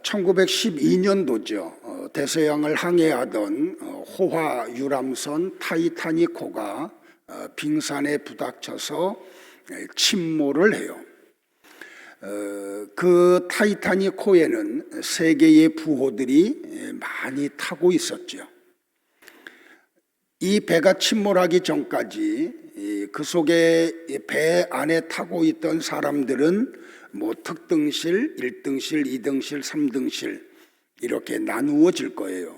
1912년도죠. 대서양을 항해하던 호화 유람선 타이타닉호가 빙산에 부닥쳐서 침몰을 해요. 그 타이타닉호에는 세 개의 부호들이 많이 타고 있었죠. 이 배가 침몰하기 전까지 그 속에 배 안에 타고 있던 사람들은 특등실, 1등실, 2등실, 3등실 이렇게 나누어질 거예요.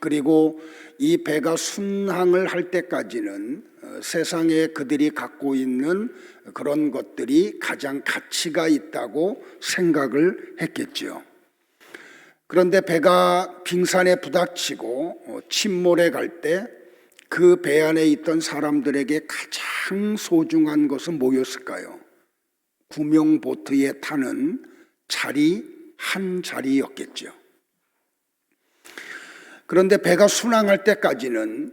그리고 이 배가 순항을 할 때까지는 세상에 그들이 갖고 있는 그런 것들이 가장 가치가 있다고 생각을 했겠죠. 그런데 배가 빙산에 부닥치고 침몰해 갈 때 그 배 안에 있던 사람들에게 가장 소중한 것은 뭐였을까요? 구명보트에 타는 자리 한 자리였겠죠. 그런데 배가 순항할 때까지는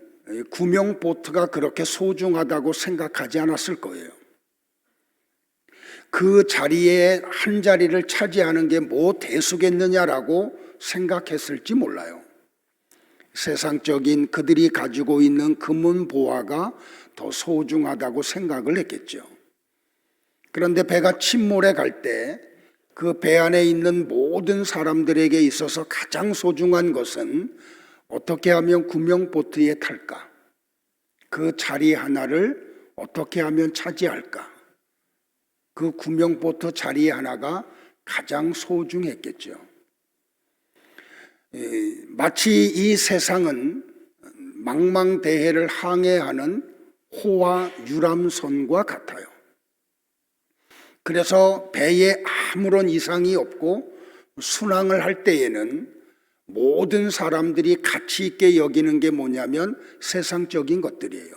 구명보트가 그렇게 소중하다고 생각하지 않았을 거예요. 그 자리에 한 자리를 차지하는 게 뭐 대수겠느냐라고 생각했을지 몰라요. 세상적인 그들이 가지고 있는 금은보화가 더 소중하다고 생각을 했겠죠. 그런데 배가 침몰해 갈 때 그 배 안에 있는 모든 사람들에게 있어서 가장 소중한 것은 어떻게 하면 구명보트에 탈까? 그 자리 하나를 어떻게 하면 차지할까? 그 구명보트 자리 하나가 가장 소중했겠죠. 마치 이 세상은 망망대해를 항해하는 호화 유람선과 같아요. 그래서 배에 아무런 이상이 없고 순항을 할 때에는 모든 사람들이 가치 있게 여기는 게 뭐냐면 세상적인 것들이에요.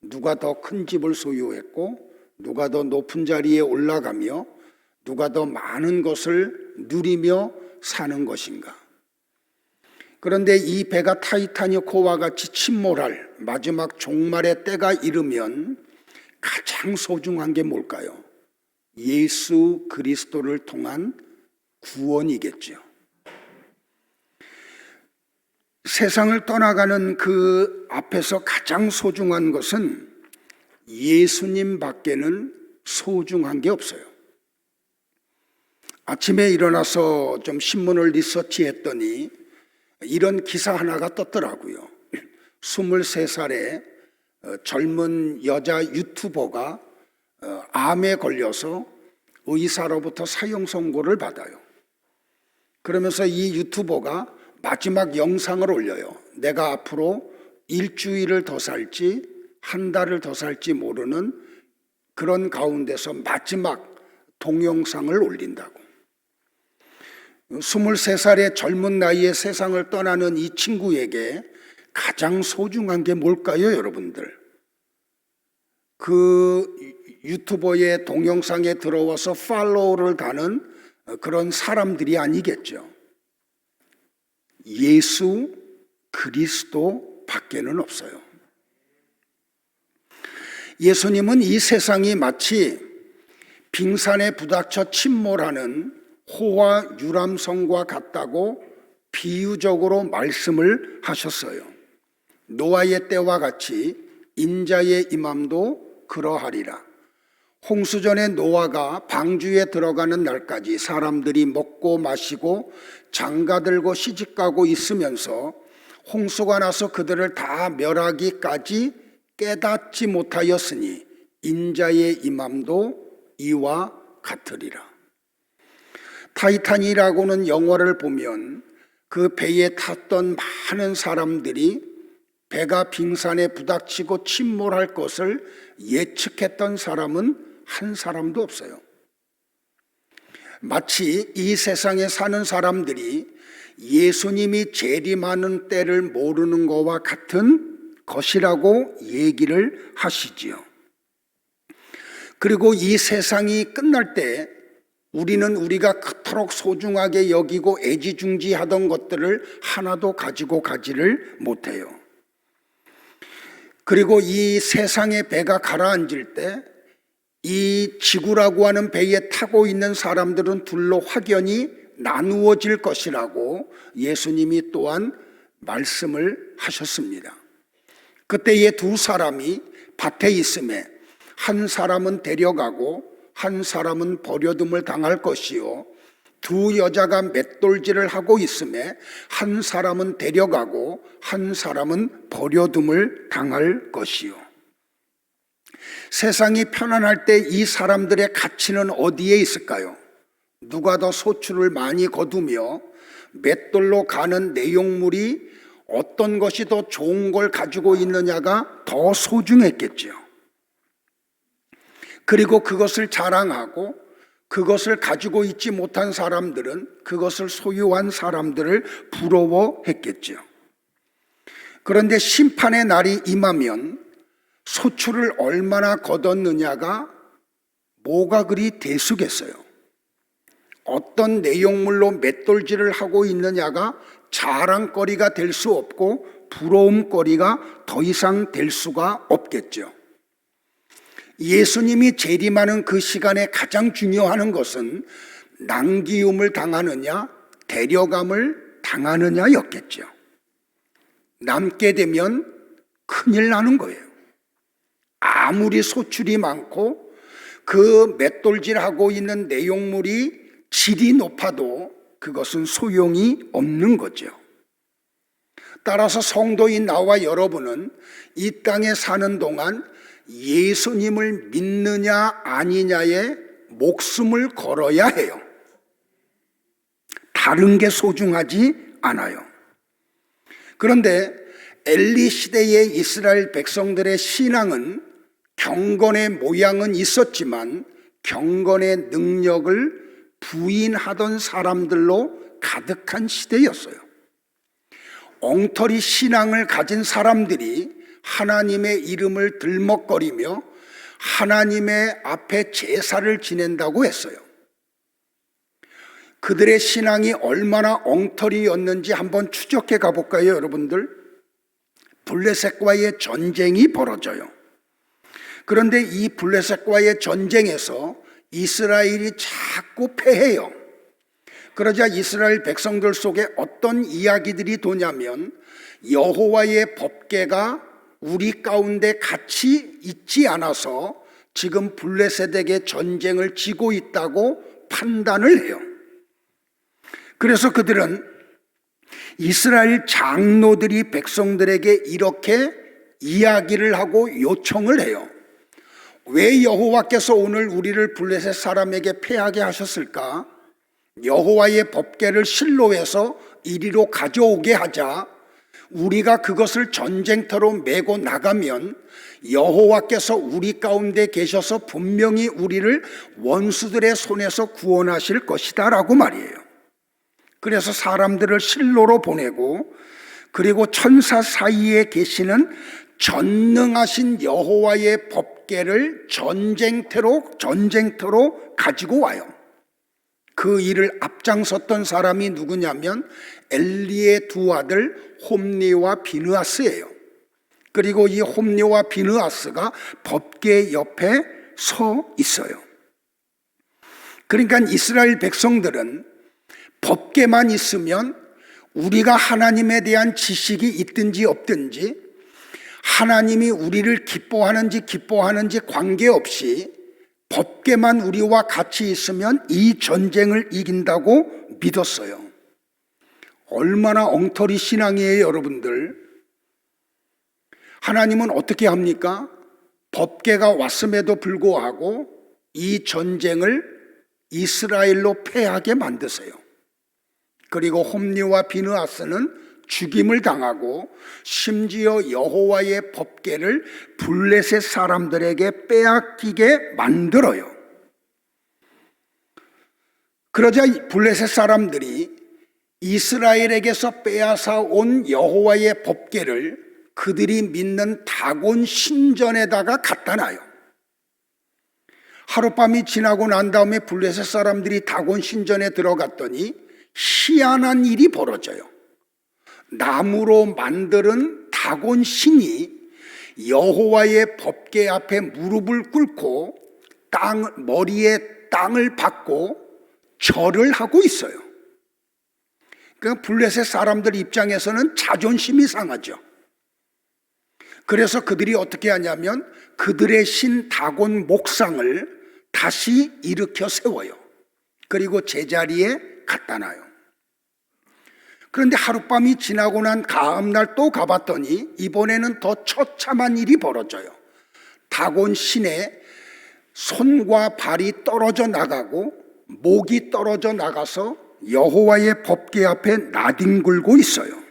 누가 더 큰 집을 소유했고, 누가 더 높은 자리에 올라가며, 누가 더 많은 것을 누리며 사는 것인가. 그런데 이 배가 타이타닉호와 같이 침몰할 마지막 종말의 때가 이르면 가장 소중한 게 뭘까요? 예수 그리스도를 통한 구원이겠죠. 세상을 떠나가는 그 앞에서 가장 소중한 것은 예수님 밖에는 소중한 게 없어요. 아침에 일어나서 좀 신문을 리서치했더니 이런 기사 하나가 떴더라고요. 23살의 젊은 여자 유튜버가 암에 걸려서 의사로부터 사형 선고를 받아요. 그러면서 이 유튜버가 마지막 영상을 올려요. 내가 앞으로 일주일을 더 살지 한 달을 더 살지 모르는 그런 가운데서 마지막 동영상을 올린다고. 23살의 젊은 나이에 세상을 떠나는 이 친구에게 가장 소중한 게 뭘까요, 여러분들? 그 유튜버의 동영상에 들어와서 팔로우를 다는 그런 사람들이 아니겠죠. 예수 그리스도 밖에는 없어요. 예수님은 이 세상이 마치 빙산에 부닥쳐 침몰하는 호화 유람선과 같다고 비유적으로 말씀을 하셨어요. 노아의 때와 같이 인자의 임함도 그러하리라. 홍수전에 노아가 방주에 들어가는 날까지 사람들이 먹고 마시고 장가들고 시집가고 있으면서 홍수가 나서 그들을 다 멸하기까지 깨닫지 못하였으니 인자의 임함도 이와 같으리라. 타이탄이라고는 영화를 보면 그 배에 탔던 많은 사람들이 배가 빙산에 부닥치고 침몰할 것을 예측했던 사람은 한 사람도 없어요. 마치 이 세상에 사는 사람들이 예수님이 재림하는 때를 모르는 것과 같은 것이라고 얘기를 하시지요. 그리고 이 세상이 끝날 때 우리는 우리가 그토록 소중하게 여기고 애지중지하던 것들을 하나도 가지고 가지를 못해요. 그리고 이 세상의 배가 가라앉을 때 이 지구라고 하는 배에 타고 있는 사람들은 둘로 확연히 나누어질 것이라고 예수님이 또한 말씀을 하셨습니다. 그때에 두 사람이 밭에 있음에 한 사람은 데려가고 한 사람은 버려둠을 당할 것이요, 두 여자가 맷돌질을 하고 있음에 한 사람은 데려가고 한 사람은 버려둠을 당할 것이요. 세상이 편안할 때 이 사람들의 가치는 어디에 있을까요? 누가 더 소출을 많이 거두며 맷돌로 가는 내용물이 어떤 것이 더 좋은 걸 가지고 있느냐가 더 소중했겠죠. 그리고 그것을 자랑하고 그것을 가지고 있지 못한 사람들은 그것을 소유한 사람들을 부러워했겠죠. 그런데 심판의 날이 임하면 소출을 얼마나 거뒀느냐가 뭐가 그리 대수겠어요. 어떤 내용물로 맷돌질을 하고 있느냐가 자랑거리가 될 수 없고 부러움거리가 더 이상 될 수가 없겠죠. 예수님이 재림하는 그 시간에 가장 중요한 것은 낭기움을 당하느냐 데려감을 당하느냐였겠죠. 남게 되면 큰일 나는 거예요. 아무리 소출이 많고 그 맷돌질하고 있는 내용물이 질이 높아도 그것은 소용이 없는 거죠. 따라서 성도인 나와 여러분은 이 땅에 사는 동안 예수님을 믿느냐 아니냐에 목숨을 걸어야 해요. 다른 게 소중하지 않아요. 그런데 엘리 시대의 이스라엘 백성들의 신앙은 경건의 모양은 있었지만 경건의 능력을 부인하던 사람들로 가득한 시대였어요. 엉터리 신앙을 가진 사람들이 하나님의 이름을 들먹거리며 하나님의 앞에 제사를 지낸다고 했어요. 그들의 신앙이 얼마나 엉터리였는지 한번 추적해 가볼까요, 여러분들? 블레셋과의 전쟁이 벌어져요. 그런데 이 블레셋과의 전쟁에서 이스라엘이 자꾸 패해요. 그러자 이스라엘 백성들 속에 어떤 이야기들이 도냐면 여호와의 법궤가 우리 가운데 같이 있지 않아서 지금 블레셋에게 전쟁을 지고 있다고 판단을 해요. 그래서 그들은 이스라엘 장로들이 백성들에게 이렇게 이야기를 하고 요청을 해요. 왜 여호와께서 오늘 우리를 블레셋 사람에게 패하게 하셨을까? 여호와의 법궤를 실로에서 이리로 가져오게 하자. 우리가 그것을 전쟁터로 메고 나가면 여호와께서 우리 가운데 계셔서 분명히 우리를 원수들의 손에서 구원하실 것이다 라고 말이에요. 그래서 사람들을 실로로 보내고 그리고 천사 사이에 계시는 전능하신 여호와의 법궤를 전쟁터로 가지고 와요. 그 일을 앞장섰던 사람이 누구냐면 엘리의 두 아들 홈니와 비느하스예요. 그리고 이 홈니와 비느하스가 법궤 옆에 서 있어요. 그러니까 이스라엘 백성들은 법궤만 있으면 우리가 하나님에 대한 지식이 있든지 없든지 하나님이 우리를 기뻐하는지 관계없이 법궤만 우리와 같이 있으면 이 전쟁을 이긴다고 믿었어요. 얼마나 엉터리 신앙이에요, 여러분들. 하나님은 어떻게 합니까? 법궤가 왔음에도 불구하고 이 전쟁을 이스라엘로 패하게 만드세요. 그리고 홈니와 비느하스는 죽임을 당하고 심지어 여호와의 법궤를 블레셋 사람들에게 빼앗기게 만들어요. 그러자 블레셋 사람들이 이스라엘에게서 빼앗아 온 여호와의 법궤를 그들이 믿는 다곤 신전에다가 갖다 놔요. 하룻밤이 지나고 난 다음에 블레셋 사람들이 다곤 신전에 들어갔더니 희한한 일이 벌어져요. 나무로 만드는 다곤 신이 여호와의 법궤 앞에 무릎을 꿇고 머리에 땅을 박고 절을 하고 있어요. 그러니까 블레셋 사람들 입장에서는 자존심이 상하죠. 그래서 그들이 어떻게 하냐면 그들의 신 다곤 목상을 다시 일으켜 세워요. 그리고 제자리에 갖다 놔요. 그런데 하룻밤이 지나고 난 다음 날 또 가봤더니 이번에는 더 처참한 일이 벌어져요. 다곤 신의 손과 발이 떨어져 나가고 목이 떨어져 나가서 여호와의 법궤 앞에 나뒹굴고 있어요.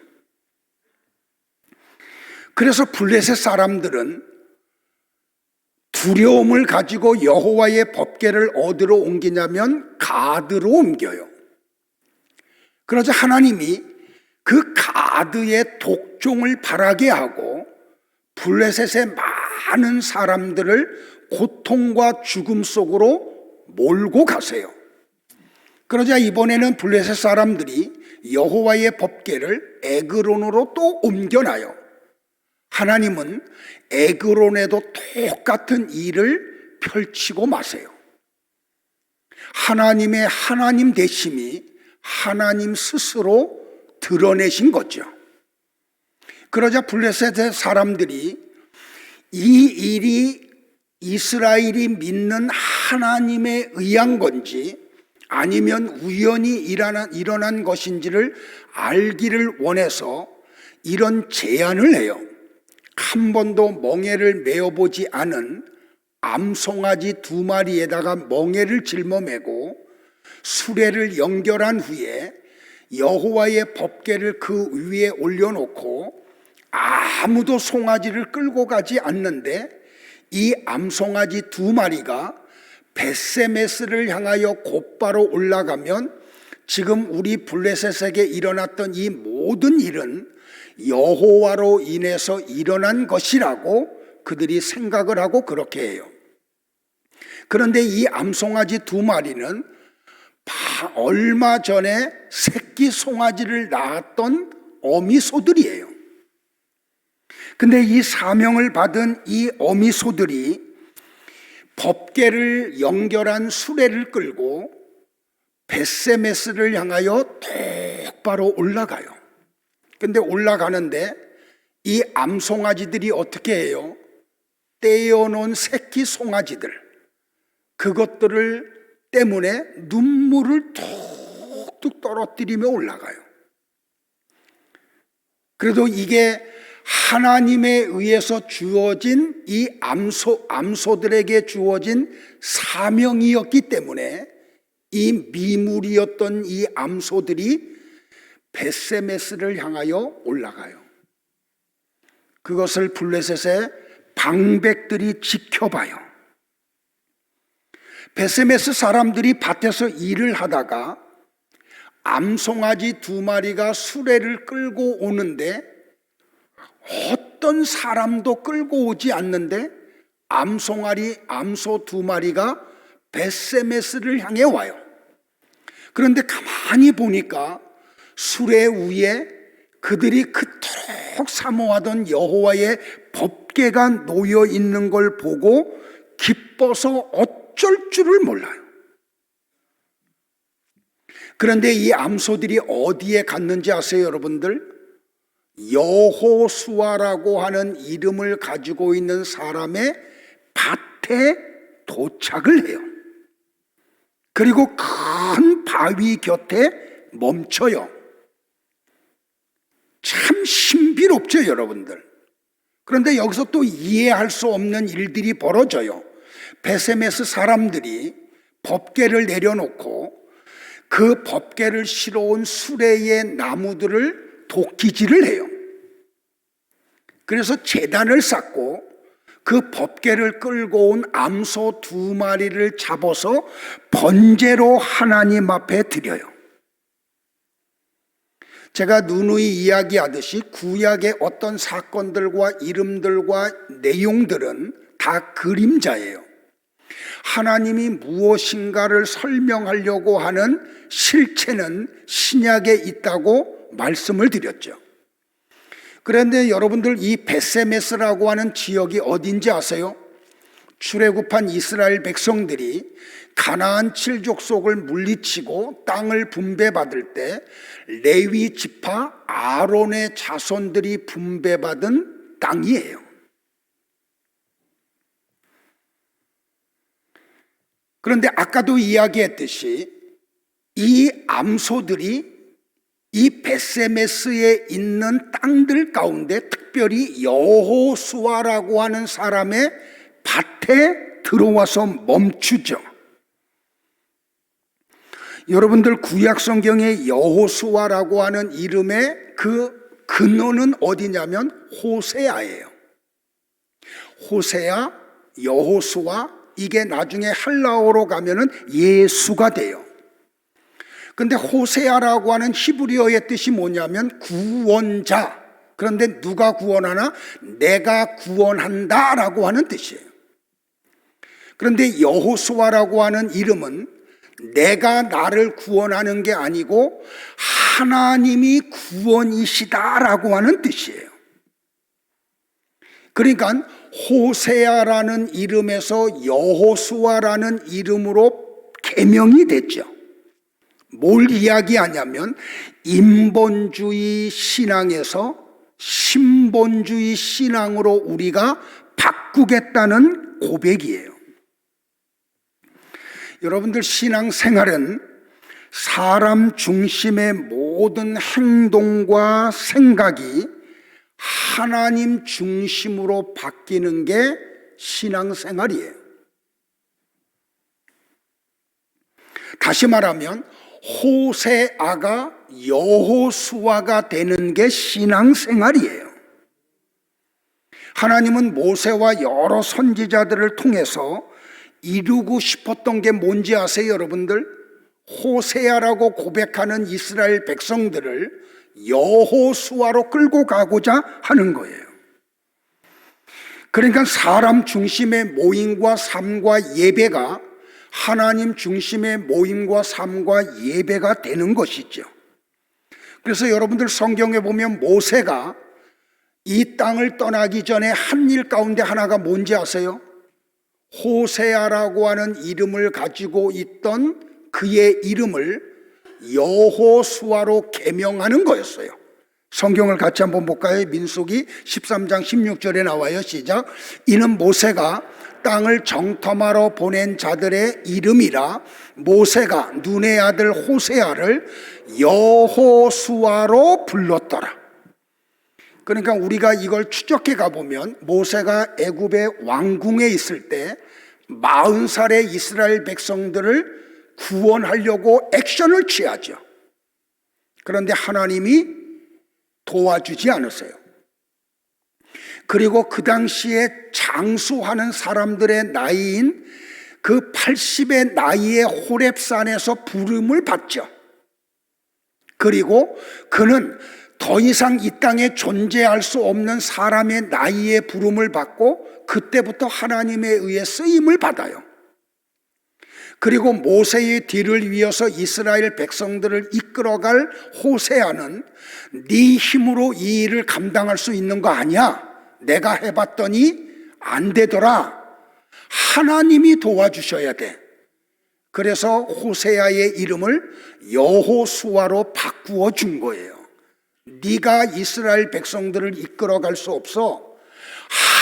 그래서 블레셋 사람들은 두려움을 가지고 여호와의 법궤를 어디로 옮기냐면 가드로 옮겨요. 그러자 하나님이 그 가드의 독종을 발하게 하고 블레셋의 많은 사람들을 고통과 죽음 속으로 몰고 가세요. 그러자 이번에는 블레셋 사람들이 여호와의 법궤를 에그론으로 또 옮겨놔요. 하나님은 에그론에도 똑같은 일을 펼치고 마세요. 하나님의 하나님 되심이 하나님 스스로 드러내신 거죠. 그러자 블레셋의 사람들이 이 일이 이스라엘이 믿는 하나님에 의한 건지 아니면 우연히 일어난 것인지를 알기를 원해서 이런 제안을 해요. 한 번도 멍에를 메어보지 않은 암송아지 2마리에다가 멍에를 짊어매고 수레를 연결한 후에 여호와의 법궤를 그 위에 올려놓고 아무도 송아지를 끌고 가지 않는데 이 암송아지 2마리가 벳세메스를 향하여 곧바로 올라가면 지금 우리 블레셋에게 일어났던 이 모든 일은 여호와로 인해서 일어난 것이라고 그들이 생각을 하고 그렇게 해요. 그런데 이 암송아지 2마리는 얼마 전에 새끼 송아지를 낳았던 어미소들이에요. 근데 이 사명을 받은 이 어미소들이 법궤를 연결한 수레를 끌고 벳세메스를 향하여 똑바로 올라가요. 근데 올라가는데 이 암송아지들이 어떻게 해요? 떼어놓은 새끼 송아지들, 그것들을 때문에 눈물을 툭툭 떨어뜨리며 올라가요. 그래도 이게 하나님에 의해서 주어진 이 암소들에게 주어진 사명이었기 때문에 이 미물이었던 이 암소들이 벳세메스를 향하여 올라가요. 그것을 블레셋의 방백들이 지켜봐요. 벳세메스 사람들이 밭에서 일을 하다가 암송아지 2마리가 수레를 끌고 오는데 어떤 사람도 끌고 오지 않는데 암소 2마리가 벳세메스를 향해 와요. 그런데 가만히 보니까 수레 위에 그들이 그토록 사모하던 여호와의 법궤가 놓여 있는 걸 보고 기뻐서 어쩔 줄을 몰라요. 그런데 이 암소들이 어디에 갔는지 아세요, 여러분들? 여호수아라고 하는 이름을 가지고 있는 사람의 밭에 도착을 해요. 그리고 큰 바위 곁에 멈춰요. 참 신비롭죠, 여러분들. 그런데 여기서 또 이해할 수 없는 일들이 벌어져요. 벳세메스 사람들이 법궤를 내려놓고 그 법궤를 실어온 수레의 나무들을 도끼질을 해요. 그래서 제단을 쌓고 그 법궤를 끌고 온 암소 2마리를 잡아서 번제로 하나님 앞에 드려요. 제가 누누이 이야기하듯이 구약의 어떤 사건들과 이름들과 내용들은 다 그림자예요. 하나님이 무엇인가를 설명하려고 하는 실체는 신약에 있다고 말씀을 드렸죠. 그런데 여러분들 이 벳세메스라고 하는 지역이 어딘지 아세요? 출애굽한 이스라엘 백성들이 가나안 7족속을 물리치고 땅을 분배받을 때 레위 지파 아론의 자손들이 분배받은 땅이에요. 그런데 아까도 이야기했듯이 이 암소들이 이 베세메스에 있는 땅들 가운데 특별히 여호수아라고 하는 사람의 밭에 들어와서 멈추죠. 여러분들 구약 성경의 여호수아라고 하는 이름의 그 근원은 어디냐면 호세아예요. 호세아, 여호수아, 이게 나중에 헬라어로 가면은 예수가 돼요. 근데 호세아라고 하는 히브리어의 뜻이 뭐냐면 구원자. 그런데 누가 구원하나? 내가 구원한다 라고 하는 뜻이에요. 그런데 여호수아라고 하는 이름은 내가 나를 구원하는 게 아니고 하나님이 구원이시다라고 하는 뜻이에요. 그러니까 호세아라는 이름에서 여호수아라는 이름으로 개명이 됐죠. 뭘 이야기하냐면 인본주의 신앙에서 신본주의 신앙으로 우리가 바꾸겠다는 고백이에요. 여러분들 신앙생활은 사람 중심의 모든 행동과 생각이 하나님 중심으로 바뀌는 게 신앙생활이에요. 다시 말하면 호세아가 여호수아가 되는 게 신앙생활이에요. 하나님은 모세와 여러 선지자들을 통해서 이루고 싶었던 게 뭔지 아세요, 여러분들? 호세아라고 고백하는 이스라엘 백성들을 여호수아로 끌고 가고자 하는 거예요. 그러니까 사람 중심의 모임과 삶과 예배가 하나님 중심의 모임과 삶과 예배가 되는 것이죠. 그래서 여러분들 성경에 보면 모세가 이 땅을 떠나기 전에 한 일 가운데 하나가 뭔지 아세요? 호세아라고 하는 이름을 가지고 있던 그의 이름을 여호수아로 개명하는 거였어요. 성경을 같이 한번 볼까요? 민수기 13장 16절에 나와요. 시작. 이는 모세가 땅을 정탐하러 보낸 자들의 이름이라 모세가 눈의 아들 호세아를 여호수아로 불렀더라. 그러니까 우리가 이걸 추적해 가보면 모세가 애굽의 왕궁에 있을 때 40살의 이스라엘 백성들을 구원하려고 액션을 취하죠. 그런데 하나님이 도와주지 않으세요. 그리고 그 당시에 장수하는 사람들의 나이인 그 80의 나이에 호렙산에서 부름을 받죠. 그리고 그는 더 이상 이 땅에 존재할 수 없는 사람의 나이에 부름을 받고 그때부터 하나님에 의해 쓰임을 받아요. 그리고 모세의 뒤를 이어서 이스라엘 백성들을 이끌어갈 호세아는 네 힘으로 이 일을 감당할 수 있는 거 아니야. 내가 해봤더니 안 되더라. 하나님이 도와주셔야 돼. 그래서 호세아의 이름을 여호수아로 바꾸어 준 거예요. 네가 이스라엘 백성들을 이끌어갈 수 없어.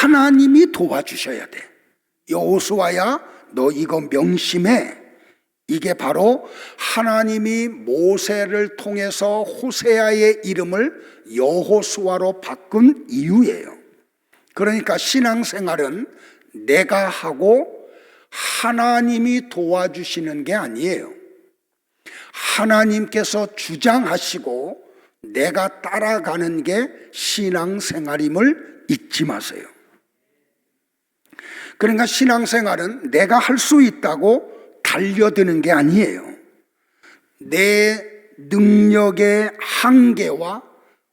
하나님이 도와주셔야 돼. 여호수아야, 너 이거 명심해. 이게 바로 하나님이 모세를 통해서 호세아의 이름을 여호수아로 바꾼 이유예요. 그러니까 신앙생활은 내가 하고 하나님이 도와주시는 게 아니에요. 하나님께서 주장하시고 내가 따라가는 게 신앙생활임을 잊지 마세요. 그러니까 신앙생활은 내가 할 수 있다고 달려드는 게 아니에요. 내 능력의 한계와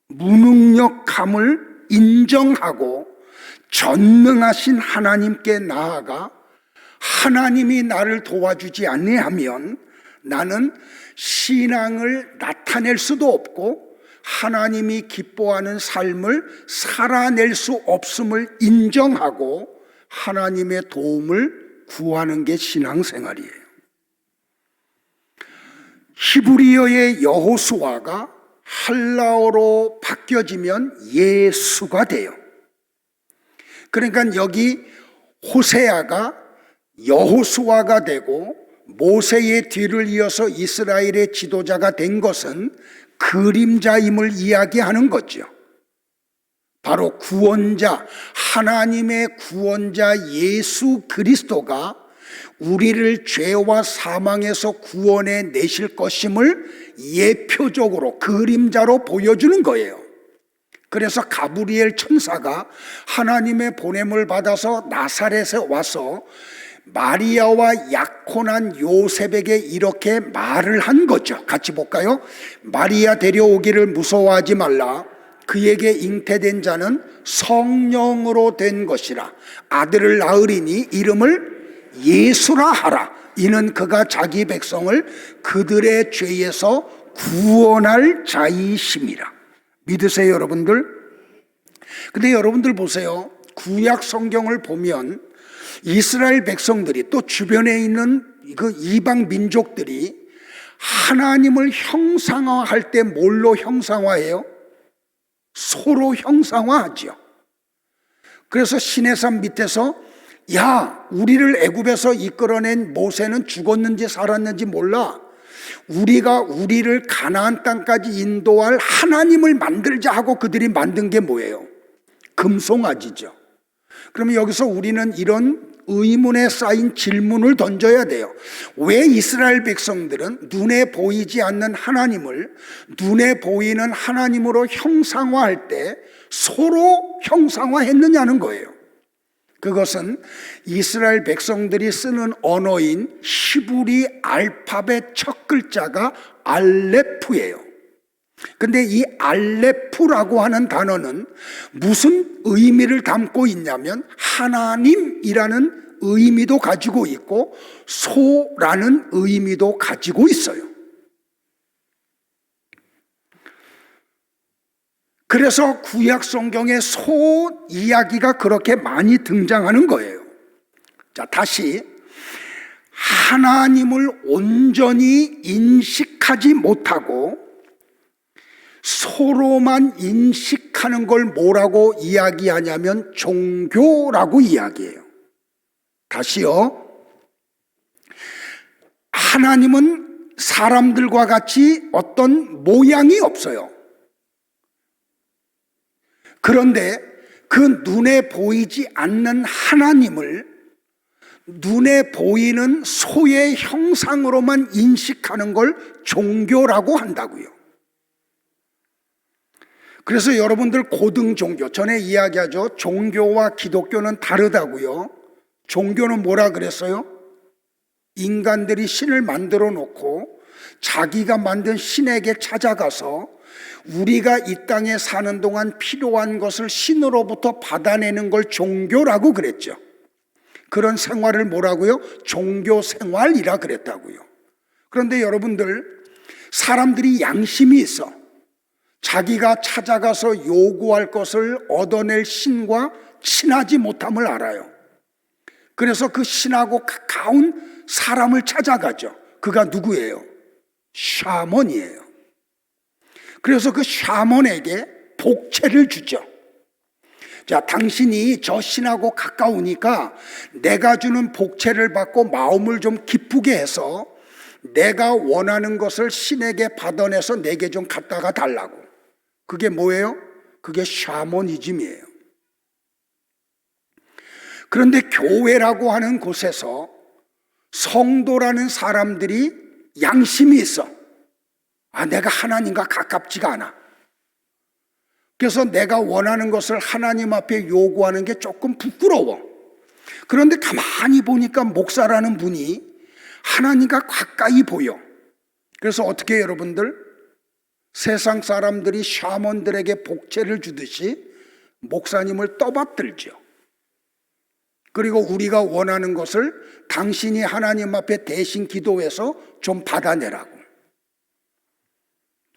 무능력함을 인정하고 전능하신 하나님께 나아가 하나님이 나를 도와주지 아니하면 나는 신앙을 나타낼 수도 없고 하나님이 기뻐하는 삶을 살아낼 수 없음을 인정하고 하나님의 도움을 구하는 게 신앙생활이에요. 히브리어의 여호수아가 할라어로 바뀌어지면 예수가 돼요. 그러니까 여기 호세아가 여호수아가 되고 모세의 뒤를 이어서 이스라엘의 지도자가 된 것은 그림자임을 이야기하는 거죠. 바로 구원자, 하나님의 구원자 예수 그리스도가 우리를 죄와 사망에서 구원해 내실 것임을 예표적으로 그림자로 보여주는 거예요. 그래서 가브리엘 천사가 하나님의 보냄을 받아서 나사렛에 와서 마리아와 약혼한 요셉에게 이렇게 말을 한 거죠. 같이 볼까요? 마리아 데려오기를 무서워하지 말라. 그에게 잉태된 자는 성령으로 된 것이라. 아들을 낳으리니 이름을 예수라 하라. 이는 그가 자기 백성을 그들의 죄에서 구원할 자이심이라. 믿으세요, 여러분들? 근데 여러분들 보세요. 구약 성경을 보면 이스라엘 백성들이 또 주변에 있는 그 이방 민족들이 하나님을 형상화할 때 뭘로 형상화해요? 소로 형상화하죠. 그래서 시내산 밑에서 야, 우리를 애굽에서 이끌어낸 모세는 죽었는지 살았는지 몰라. 우리가 우리를 가나안 땅까지 인도할 하나님을 만들자 하고 그들이 만든 게 뭐예요? 금송아지죠. 그러면 여기서 우리는 이런 의문에 쌓인 질문을 던져야 돼요. 왜 이스라엘 백성들은 눈에 보이지 않는 하나님을 눈에 보이는 하나님으로 형상화할 때 서로 형상화했느냐는 거예요. 그것은 이스라엘 백성들이 쓰는 언어인 히브리 알파벳 첫 글자가 알레프예요. 근데 이 알레프라고 하는 단어는 무슨 의미를 담고 있냐면 하나님이라는 의미도 가지고 있고 소라는 의미도 가지고 있어요. 그래서 구약 성경에 소 이야기가 그렇게 많이 등장하는 거예요. 자, 다시 하나님을 온전히 인식하지 못하고 소로만 인식하는 걸 뭐라고 이야기하냐면 종교라고 이야기해요. 다시요. 하나님은 사람들과 같이 어떤 모양이 없어요. 그런데 그 눈에 보이지 않는 하나님을 눈에 보이는 소의 형상으로만 인식하는 걸 종교라고 한다고요. 그래서 여러분들 고등 종교, 전에 이야기하죠. 종교와 기독교는 다르다고요. 종교는 뭐라 그랬어요? 인간들이 신을 만들어 놓고 자기가 만든 신에게 찾아가서 우리가 이 땅에 사는 동안 필요한 것을 신으로부터 받아내는 걸 종교라고 그랬죠. 그런 생활을 뭐라고요? 종교 생활이라 그랬다고요. 그런데 여러분들, 사람들이 양심이 있어. 자기가 찾아가서 요구할 것을 얻어낼 신과 친하지 못함을 알아요. 그래서 그 신하고 가까운 사람을 찾아가죠. 그가 누구예요? 샤먼이에요. 그래서 그 샤먼에게 복채를 주죠. 자, 당신이 저 신하고 가까우니까 내가 주는 복채를 받고 마음을 좀 기쁘게 해서 내가 원하는 것을 신에게 받아내서 내게 좀 갖다가 달라고. 그게 뭐예요? 그게 샤머니즘이에요. 그런데 교회라고 하는 곳에서 성도라는 사람들이 양심이 있어. 내가 하나님과 가깝지가 않아. 그래서 내가 원하는 것을 하나님 앞에 요구하는 게 조금 부끄러워. 그런데 가만히 보니까 목사라는 분이 하나님과 가까이 보여. 그래서 어떻게 여러분들? 세상 사람들이 샤먼들에게 복채를 주듯이 목사님을 떠받들죠. 그리고 우리가 원하는 것을 당신이 하나님 앞에 대신 기도해서 좀 받아내라고.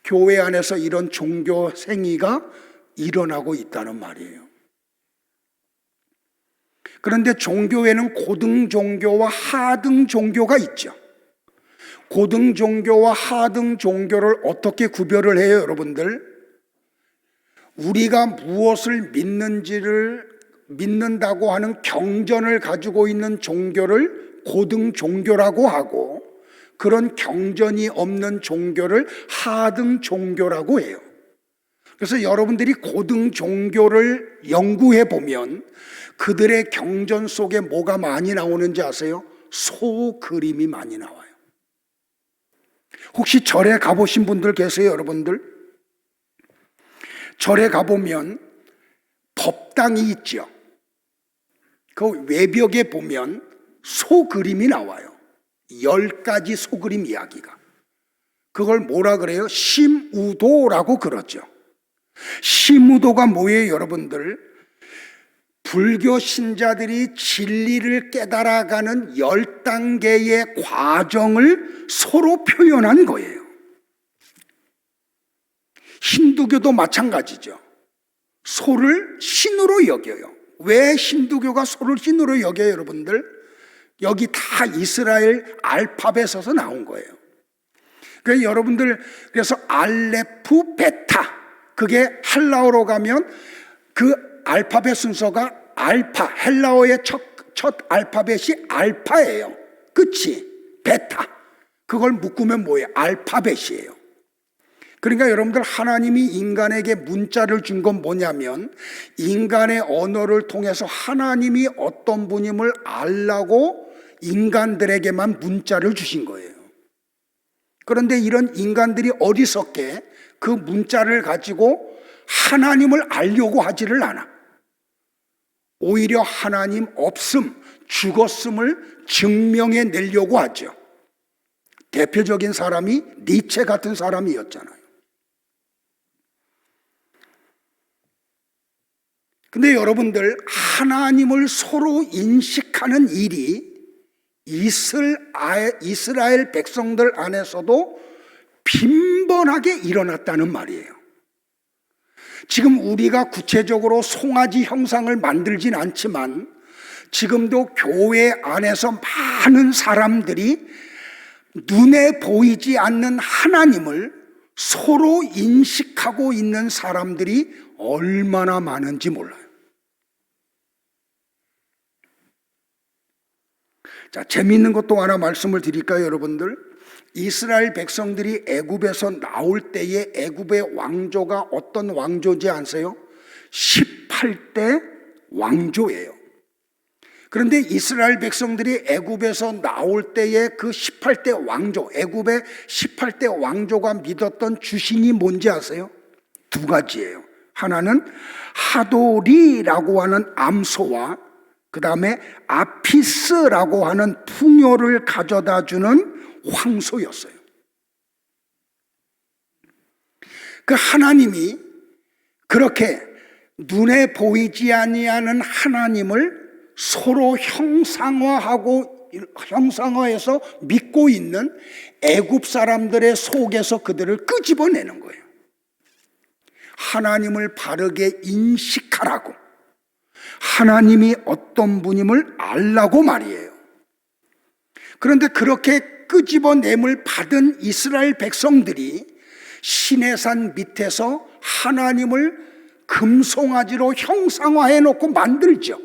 교회 안에서 이런 종교 행위가 일어나고 있다는 말이에요. 그런데 종교에는 고등 종교와 하등 종교가 있죠. 고등 종교와 하등 종교를 어떻게 구별을 해요, 여러분들? 우리가 무엇을 믿는다고 하는 경전을 가지고 있는 종교를 고등 종교라고 하고, 그런 경전이 없는 종교를 하등 종교라고 해요. 그래서 여러분들이 고등 종교를 연구해 보면 그들의 경전 속에 뭐가 많이 나오는지 아세요? 소 그림이 많이 나와요. 혹시 절에 가보신 분들 계세요, 여러분들? 절에 가보면 법당이 있죠. 그 외벽에 보면 소 그림이 나와요. 10가지 소 그림 이야기가. 그걸 뭐라 그래요? 심우도라고 그러죠. 심우도가 뭐예요, 여러분들? 불교 신자들이 진리를 깨달아가는 10단계의 과정을 서로 표현한 거예요. 힌두교도 마찬가지죠. 소를 신으로 여겨요. 왜 힌두교가 소를 신으로 여겨요, 여러분들? 여기 다 이스라엘 알파벳에서 나온 거예요. 그래서 여러분들, 그래서 알레프 베타, 그게 헬라어로 가면 그 알파벳 순서가 알파, 헬라어의 첫 알파벳이 알파예요. 그치? 베타. 그걸 묶으면 뭐예요? 알파벳이에요. 그러니까 여러분들, 하나님이 인간에게 문자를 준 건 뭐냐면 인간의 언어를 통해서 하나님이 어떤 분임을 알라고 인간들에게만 문자를 주신 거예요. 그런데 이런 인간들이 어리석게 그 문자를 가지고 하나님을 알려고 하지를 않아. 오히려 하나님 없음, 죽었음을 증명해 내려고 하죠. 대표적인 사람이 니체 같은 사람이었잖아요. 근데 여러분들, 하나님을 서로 인식하는 일이 이스라엘 백성들 안에서도 빈번하게 일어났다는 말이에요. 지금 우리가 구체적으로 송아지 형상을 만들진 않지만 지금도 교회 안에서 많은 사람들이 눈에 보이지 않는 하나님을 서로 인식하고 있는 사람들이 얼마나 많은지 몰라요. 자, 재미있는 것도 하나 말씀을 드릴까요, 여러분들? 이스라엘 백성들이 애굽에서 나올 때에 애굽의 왕조가 어떤 왕조지 아세요? 18대 왕조예요. 그런데 이스라엘 백성들이 애굽에서 나올 때에 그 18대 왕조, 애굽의 18대 왕조가 믿었던 주신이 뭔지 아세요? 두 가지예요. 하나는 하도리라고 하는 암소와 그 다음에 아피스라고 하는 풍요를 가져다주는 황소였어요. 그 하나님이 그렇게 눈에 보이지 아니하는 하나님을 서로 형상화해서 믿고 있는 애굽 사람들의 속에서 그들을 끄집어내는 거예요. 하나님을 바르게 인식하라고, 하나님이 어떤 분임을 알라고 말이에요. 그런데 그렇게 끄집어냄을 받은 이스라엘 백성들이 시내산 밑에서 하나님을 금송아지로 형상화해 놓고 만들죠.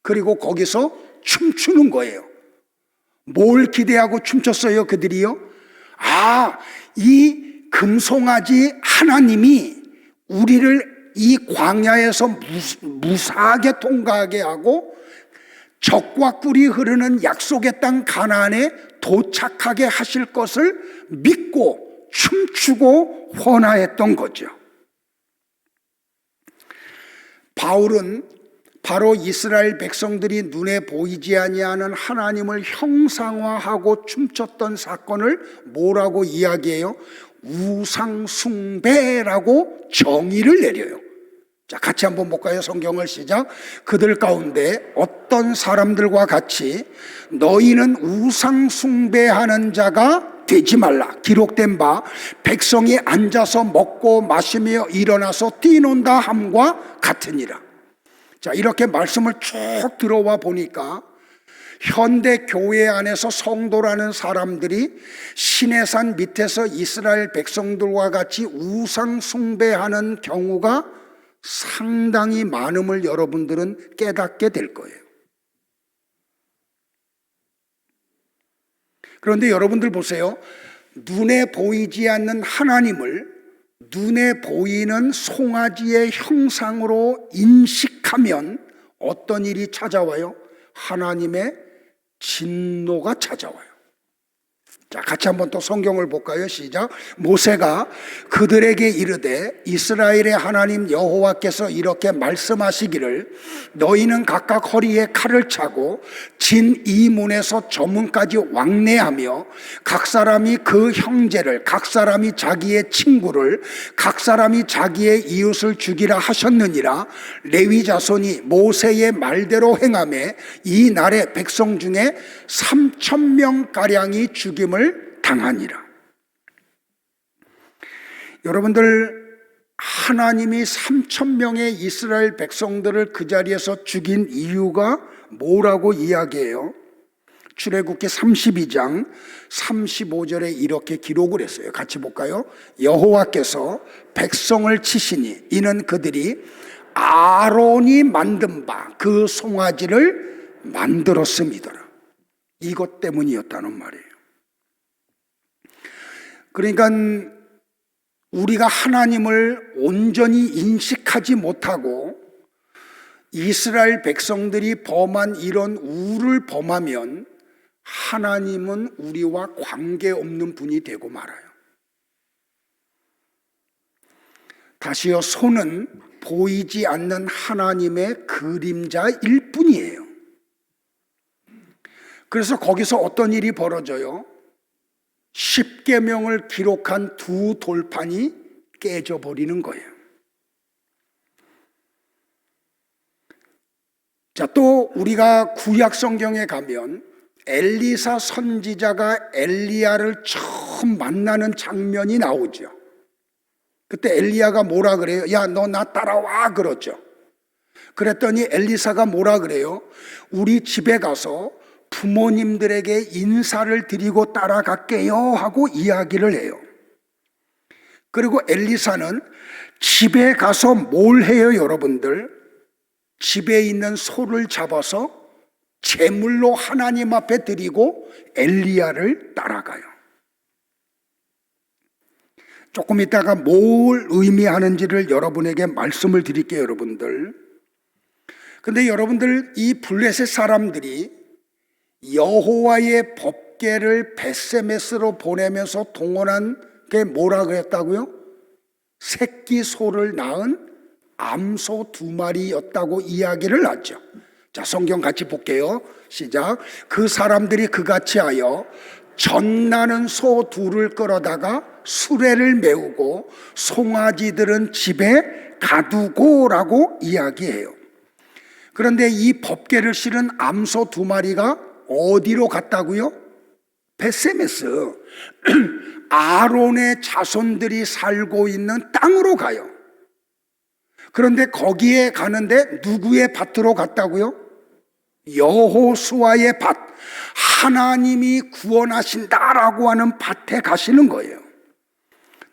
그리고 거기서 춤추는 거예요. 뭘 기대하고 춤췄어요, 그들이요? 이 금송아지 하나님이 우리를 이 광야에서 무사하게 통과하게 하고 젖과 꿀이 흐르는 약속의 땅 가나안에 도착하게 하실 것을 믿고 춤추고 헌화했던 거죠. 바울은 바로 이스라엘 백성들이 눈에 보이지 아니하는 하나님을 형상화하고 춤췄던 사건을 뭐라고 이야기해요? 우상숭배라고 정의를 내려요. 자, 같이 한번 볼까요? 성경을 시작. 그들 가운데 어떤 사람들과 같이 너희는 우상숭배하는 자가 되지 말라. 기록된 바 백성이 앉아서 먹고 마시며 일어나서 뛰논다 함과 같으니라. 자, 이렇게 말씀을 쭉 들어와 보니까 현대 교회 안에서 성도라는 사람들이 시내산 밑에서 이스라엘 백성들과 같이 우상 숭배하는 경우가 상당히 많음을 여러분들은 깨닫게 될 거예요. 그런데 여러분들 보세요. 눈에 보이지 않는 하나님을 눈에 보이는 송아지의 형상으로 인식하면 어떤 일이 찾아와요? 하나님의 진노가 찾아와요. 자, 같이 한번 또 성경을 볼까요? 시작. 모세가 그들에게 이르되 이스라엘의 하나님 여호와께서 이렇게 말씀하시기를 너희는 각각 허리에 칼을 차고 진 이 문에서 저 문까지 왕래하며 각 사람이 그 형제를 각 사람이 자기의 친구를 각 사람이 자기의 이웃을 죽이라 하셨느니라. 레위 자손이 모세의 말대로 행하매 이 날에 백성 중에 3,000명가량이 죽임을 당하니라. 여러분들, 하나님이 3,000명의 이스라엘 백성들을 그 자리에서 죽인 이유가 뭐라고 이야기해요? 출애굽기 32장 35절에 이렇게 기록을 했어요. 같이 볼까요? 여호와께서 백성을 치시니 이는 그들이 아론이 만든 바 그 송아지를 만들었음이더라. 이것 때문이었다는 말이에요. 그러니까 우리가 하나님을 온전히 인식하지 못하고 이스라엘 백성들이 범한 이런 우를 범하면 하나님은 우리와 관계없는 분이 되고 말아요. 다시요, 손은 보이지 않는 하나님의 그림자일 뿐이에요. 그래서 거기서 어떤 일이 벌어져요? 십계명을 기록한 두 돌판이 깨져버리는 거예요. 자, 또 우리가 구약 성경에 가면 엘리사 선지자가 엘리야를 처음 만나는 장면이 나오죠. 그때 엘리야가 뭐라 그래요? 야, 너 나 따라와 그러죠. 그랬더니 엘리사가 뭐라 그래요? 우리 집에 가서 부모님들에게 인사를 드리고 따라갈게요 하고 이야기를 해요. 그리고 엘리사는 집에 가서 뭘 해요, 여러분들? 집에 있는 소를 잡아서 제물로 하나님 앞에 드리고 엘리야를 따라가요. 조금 이따가 뭘 의미하는지를 여러분에게 말씀을 드릴게요, 여러분들. 근데 여러분들, 이 블레셋 사람들이 여호와의 법궤를 벳세메스로 보내면서 동원한 게 뭐라 그랬다고요? 새끼 소를 낳은 암소 2마리였다고 이야기를 하죠. 자, 성경 같이 볼게요. 시작. 그 사람들이 그같이 하여 젖나는 소 2를 끌어다가 수레를 메우고 송아지들은 집에 가두고라고 이야기해요. 그런데 이 법궤를 실은 암소 2마리가 어디로 갔다고요? 벳세메스, 아론의 자손들이 살고 있는 땅으로 가요. 그런데 거기에 가는데 누구의 밭으로 갔다고요? 여호수아의 밭, 하나님이 구원하신다라고 하는 밭에 가시는 거예요.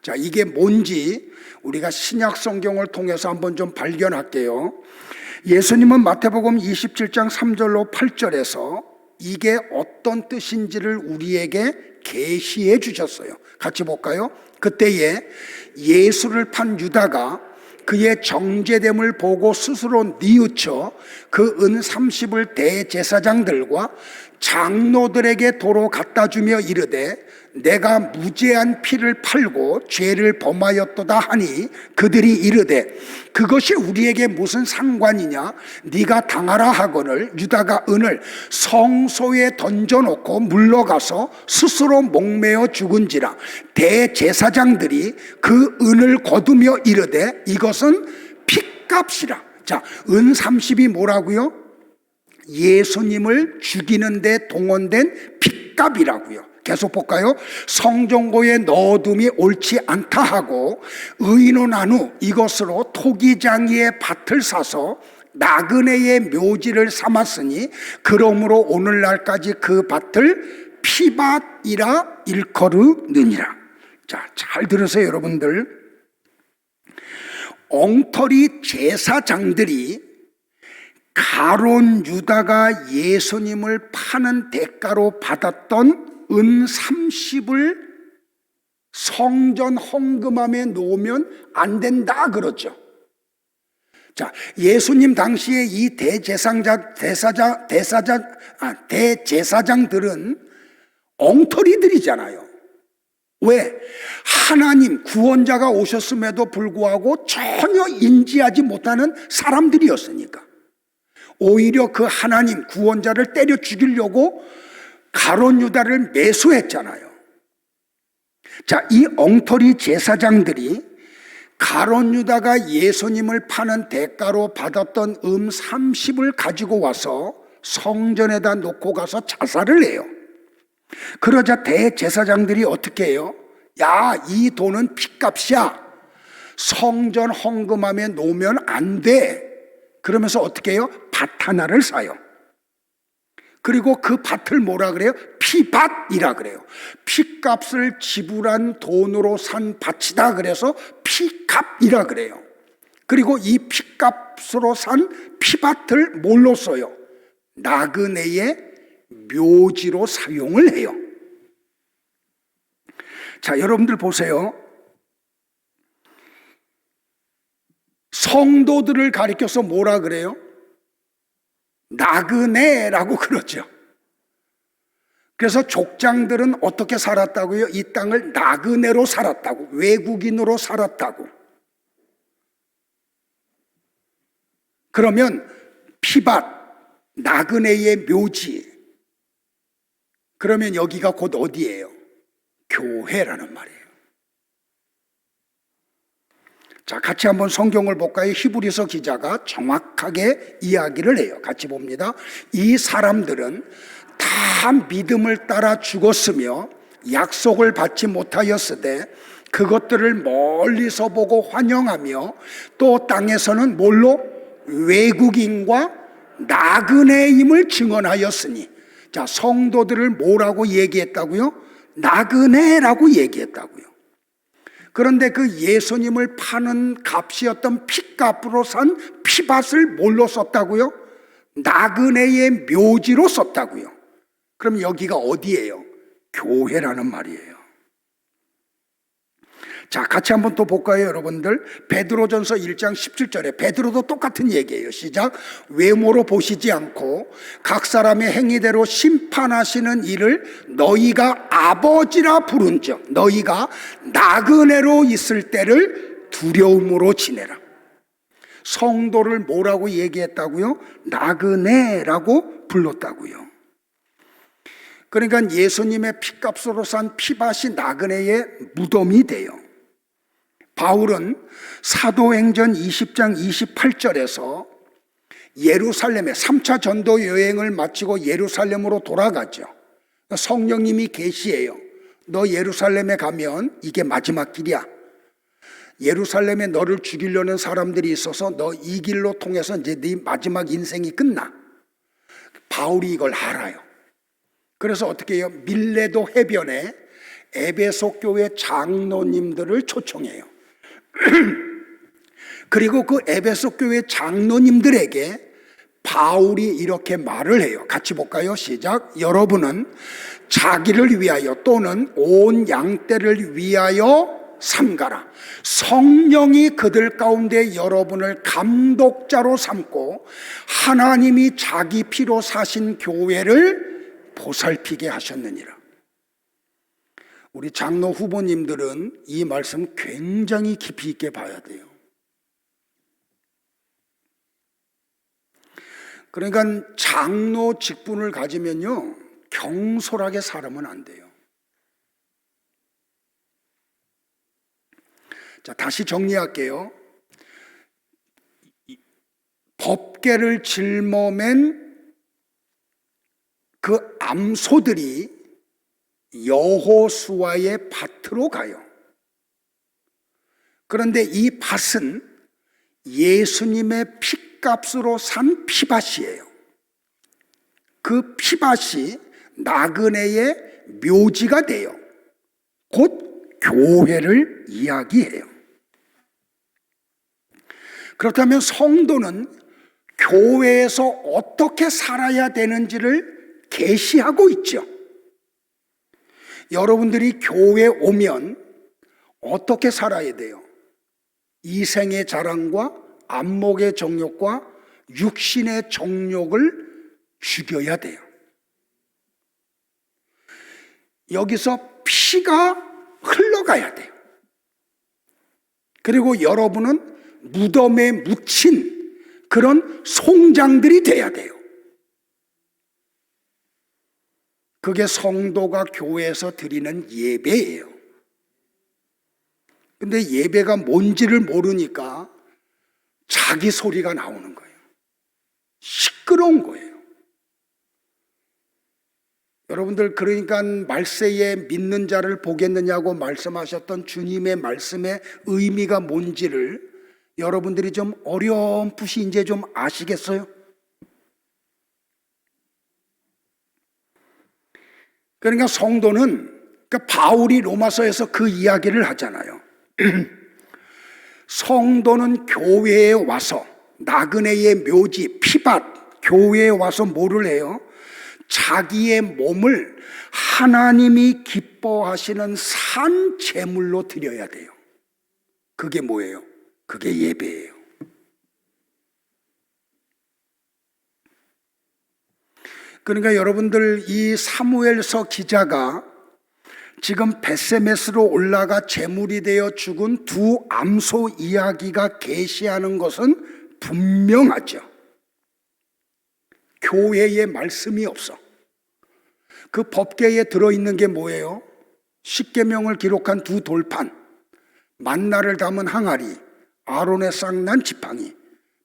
자, 이게 뭔지 우리가 신약 성경을 통해서 한번 좀 발견할게요. 예수님은 마태복음 27장 3절로 8절에서 이게 어떤 뜻인지를 우리에게 계시해 주셨어요. 같이 볼까요? 그때에 예수를 판 유다가 그의 정죄됨을 보고 스스로 뉘우쳐 그 은 30을 대제사장들과 장로들에게 도로 갖다 주며 이르되 내가 무죄한 피를 팔고 죄를 범하였도다 하니 그들이 이르되 그것이 우리에게 무슨 상관이냐? 네가 당하라 하거늘 유다가 은을 성소에 던져놓고 물러가서 스스로 목매어 죽은지라. 대제사장들이 그 은을 거두며 이르되 이것은 핏값이라. 자, 은 30이 뭐라고요? 예수님을 죽이는 데 동원된 핏값이라고요. 계속 볼까요? 성전고에 넣어둠이 옳지 않다 하고 의논한 후 이것으로 토기장이의 밭을 사서 나그네의 묘지를 삼았으니 그러므로 오늘날까지 그 밭을 피밭이라 일컬으느니라. 자, 잘 들으세요, 여러분들. 엉터리 제사장들이 가룟 유다가 예수님을 파는 대가로 받았던 은 30을 성전 헌금함에 놓으면 안 된다 그러죠. 자, 예수님 당시에 이 대제사장들은 엉터리들이잖아요. 왜? 하나님 구원자가 오셨음에도 불구하고 전혀 인지하지 못하는 사람들이었으니까. 오히려 그 하나님 구원자를 때려 죽이려고 가룟 유다를 매수했잖아요. 자, 이 엉터리 제사장들이 가룟 유다가 예수님을 파는 대가로 받았던 30을 가지고 와서 성전에다 놓고 가서 자살을 해요. 그러자 대제사장들이 어떻게 해요? 야, 이 돈은 핏값이야. 성전 헌금함에 놓으면 안 돼. 그러면서 어떻게 해요? 밭 하나를 사요. 그리고 그 밭을 뭐라 그래요? 피밭이라 그래요. 피값을 지불한 돈으로 산 밭이다 그래서 피값이라 그래요. 그리고 이 피값으로 산 피밭을 뭘로 써요? 나그네의 묘지로 사용을 해요. 자, 여러분들 보세요. 성도들을 가리켜서 뭐라 그래요? 나그네라고 그러죠. 그래서 족장들은 어떻게 살았다고요? 이 땅을 나그네로 살았다고, 외국인으로 살았다고. 그러면 피밭, 나그네의 묘지, 그러면 여기가 곧 어디예요? 교회라는 말이에요. 자, 같이 한번 성경을 볼까요? 히브리서 기자가 정확하게 이야기를 해요. 같이 봅니다. 이 사람들은 다 믿음을 따라 죽었으며 약속을 받지 못하였으되 그것들을 멀리서 보고 환영하며 또 땅에서는 뭘로? 외국인과 나그네임을 증언하였으니. 자, 성도들을 뭐라고 얘기했다고요? 나그네라고 얘기했다고요. 그런데 그 예수님을 파는 값이었던 핏값으로 산 피밭을 뭘로 썼다고요? 나그네의 묘지로 썼다고요. 그럼 여기가 어디예요? 교회라는 말이에요. 자, 같이 한번 또 볼까요, 여러분들? 베드로전서 1장 17절에 베드로도 똑같은 얘기예요. 시작. 외모로 보시지 않고 각 사람의 행위대로 심판하시는 이를 너희가 아버지라 부른즉 너희가 나그네로 있을 때를 두려움으로 지내라. 성도를 뭐라고 얘기했다고요? 나그네라고 불렀다고요. 그러니까 예수님의 피값으로 산 피밭이 나그네의 무덤이 돼요. 바울은 사도행전 20장 28절에서 예루살렘에 3차 전도 여행을 마치고 예루살렘으로 돌아가죠. 성령님이 계시해요. 너 예루살렘에 가면 이게 마지막 길이야. 예루살렘에 너를 죽이려는 사람들이 있어서 너 이 길로 통해서 이제 네 마지막 인생이 끝나. 바울이 이걸 알아요. 그래서 어떻게 해요? 밀레도 해변에 에베소 교회 장로님들을 초청해요. 그리고 그 에베소 교회 장로님들에게 바울이 이렇게 말을 해요. 같이 볼까요? 시작. 여러분은 자기를 위하여 또는 온 양떼를 위하여 삼가라. 성령이 그들 가운데 여러분을 감독자로 삼고 하나님이 자기 피로 사신 교회를 보살피게 하셨느니라. 우리 장로 후보님들은 이 말씀 굉장히 깊이 있게 봐야 돼요. 그러니까 장로 직분을 가지면요, 경솔하게 살면 안 돼요. 자, 다시 정리할게요. 법궤를 짊어맨 그 암소들이 여호수아의 밭으로 가요. 그런데 이 밭은 예수님의 피값으로 산 피밭이에요. 그 피밭이 나그네의 묘지가 돼요. 곧 교회를 이야기해요. 그렇다면 성도는 교회에서 어떻게 살아야 되는지를 계시하고 있죠. 여러분들이 교회에 오면 어떻게 살아야 돼요? 이생의 자랑과 안목의 정욕과 육신의 정욕을 죽여야 돼요. 여기서 피가 흘러가야 돼요. 그리고 여러분은 무덤에 묻힌 그런 송장들이 돼야 돼요. 그게 성도가 교회에서 드리는 예배예요. 근데 예배가 뭔지를 모르니까 자기 소리가 나오는 거예요. 시끄러운 거예요. 여러분들, 그러니까 말세에 믿는 자를 보겠느냐고 말씀하셨던 주님의 말씀의 의미가 뭔지를 여러분들이 좀 어렴풋이 이제 좀 아시겠어요? 그러니까 성도는, 그러니까 바울이 로마서에서 그 이야기를 하잖아요. 성도는 교회에 와서, 나그네의 묘지, 피밭, 교회에 와서 뭐를 해요? 자기의 몸을 하나님이 기뻐하시는 산 제물로 드려야 돼요. 그게 뭐예요? 그게 예배예요. 그러니까 여러분들, 이 사무엘서 기자가 지금 벳세메스로 올라가 제물이 되어 죽은 두 암소 이야기가 계시하는 것은 분명하죠. 교회에 말씀이 없어. 그 법궤에 들어있는 게 뭐예요? 십계명을 기록한 두 돌판, 만나를 담은 항아리, 아론의 쌍난 지팡이.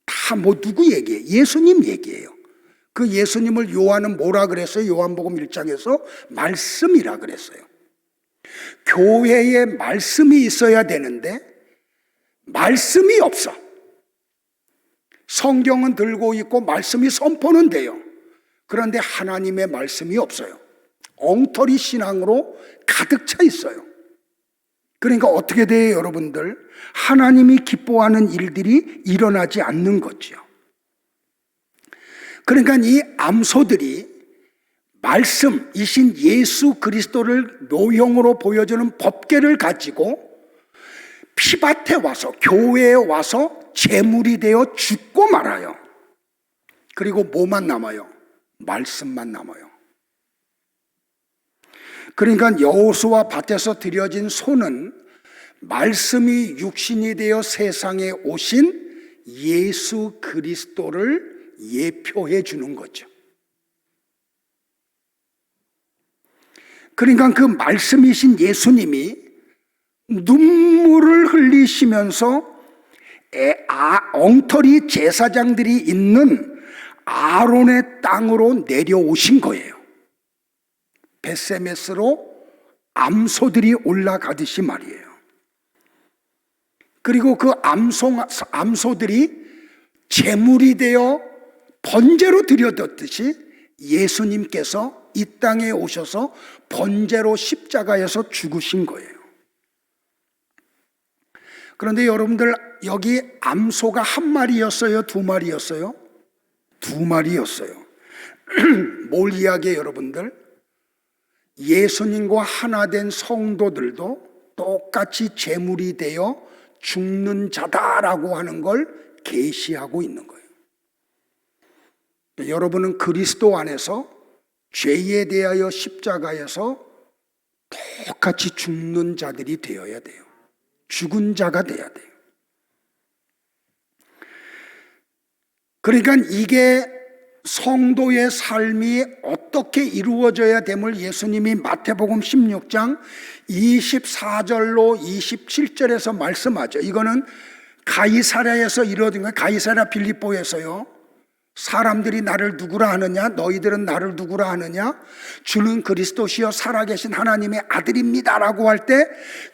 다 뭐 누구 얘기예요? 예수님 얘기예요. 그 예수님을 요한은 뭐라 그랬어요? 요한복음 1장에서 말씀이라 그랬어요. 교회에 말씀이 있어야 되는데 말씀이 없어. 성경은 들고 있고 말씀이 선포는 돼요. 그런데 하나님의 말씀이 없어요. 엉터리 신앙으로 가득 차 있어요. 그러니까 어떻게 돼요, 여러분들? 하나님이 기뻐하는 일들이 일어나지 않는 거죠. 그러니까 이 암소들이 말씀이신 예수 그리스도를 묘형으로 보여주는 법궤를 가지고 피밭에 와서, 교회에 와서 제물이 되어 죽고 말아요. 그리고 뭐만 남아요? 말씀만 남아요. 그러니까 여호수아 밭에서 드려진 소는 말씀이 육신이 되어 세상에 오신 예수 그리스도를 예표해 주는 거죠. 그러니까 그 말씀이신 예수님이 눈물을 흘리시면서 엉터리 제사장들이 있는 아론의 땅으로 내려오신 거예요. 벳세메스로 암소들이 올라가듯이 말이에요. 그리고 그 암소들이 제물이 되어 번제로 드려졌듯이 예수님께서 이 땅에 오셔서 번제로 십자가에서 죽으신 거예요. 그런데 여러분들, 여기 암소가 한 마리였어요? 두 마리였어요? 두 마리였어요. 뭘 이야기해요, 여러분들? 예수님과 하나 된 성도들도 똑같이 제물이 되어 죽는 자다라고 하는 걸 계시하고 있는 거예요. 여러분은 그리스도 안에서 죄에 대하여 십자가에서 똑같이 죽는 자들이 되어야 돼요. 죽은 자가 돼야 돼요. 그러니까 이게 성도의 삶이 어떻게 이루어져야 됨을 예수님이 마태복음 16장 24절로 27절에서 말씀하죠. 이거는 가이사랴에서 이루어진 거예요. 가이사랴 빌립보에서요. 사람들이 나를 누구라 하느냐? 너희들은 나를 누구라 하느냐? 주는 그리스도시요 살아계신 하나님의 아들입니다 라고 할 때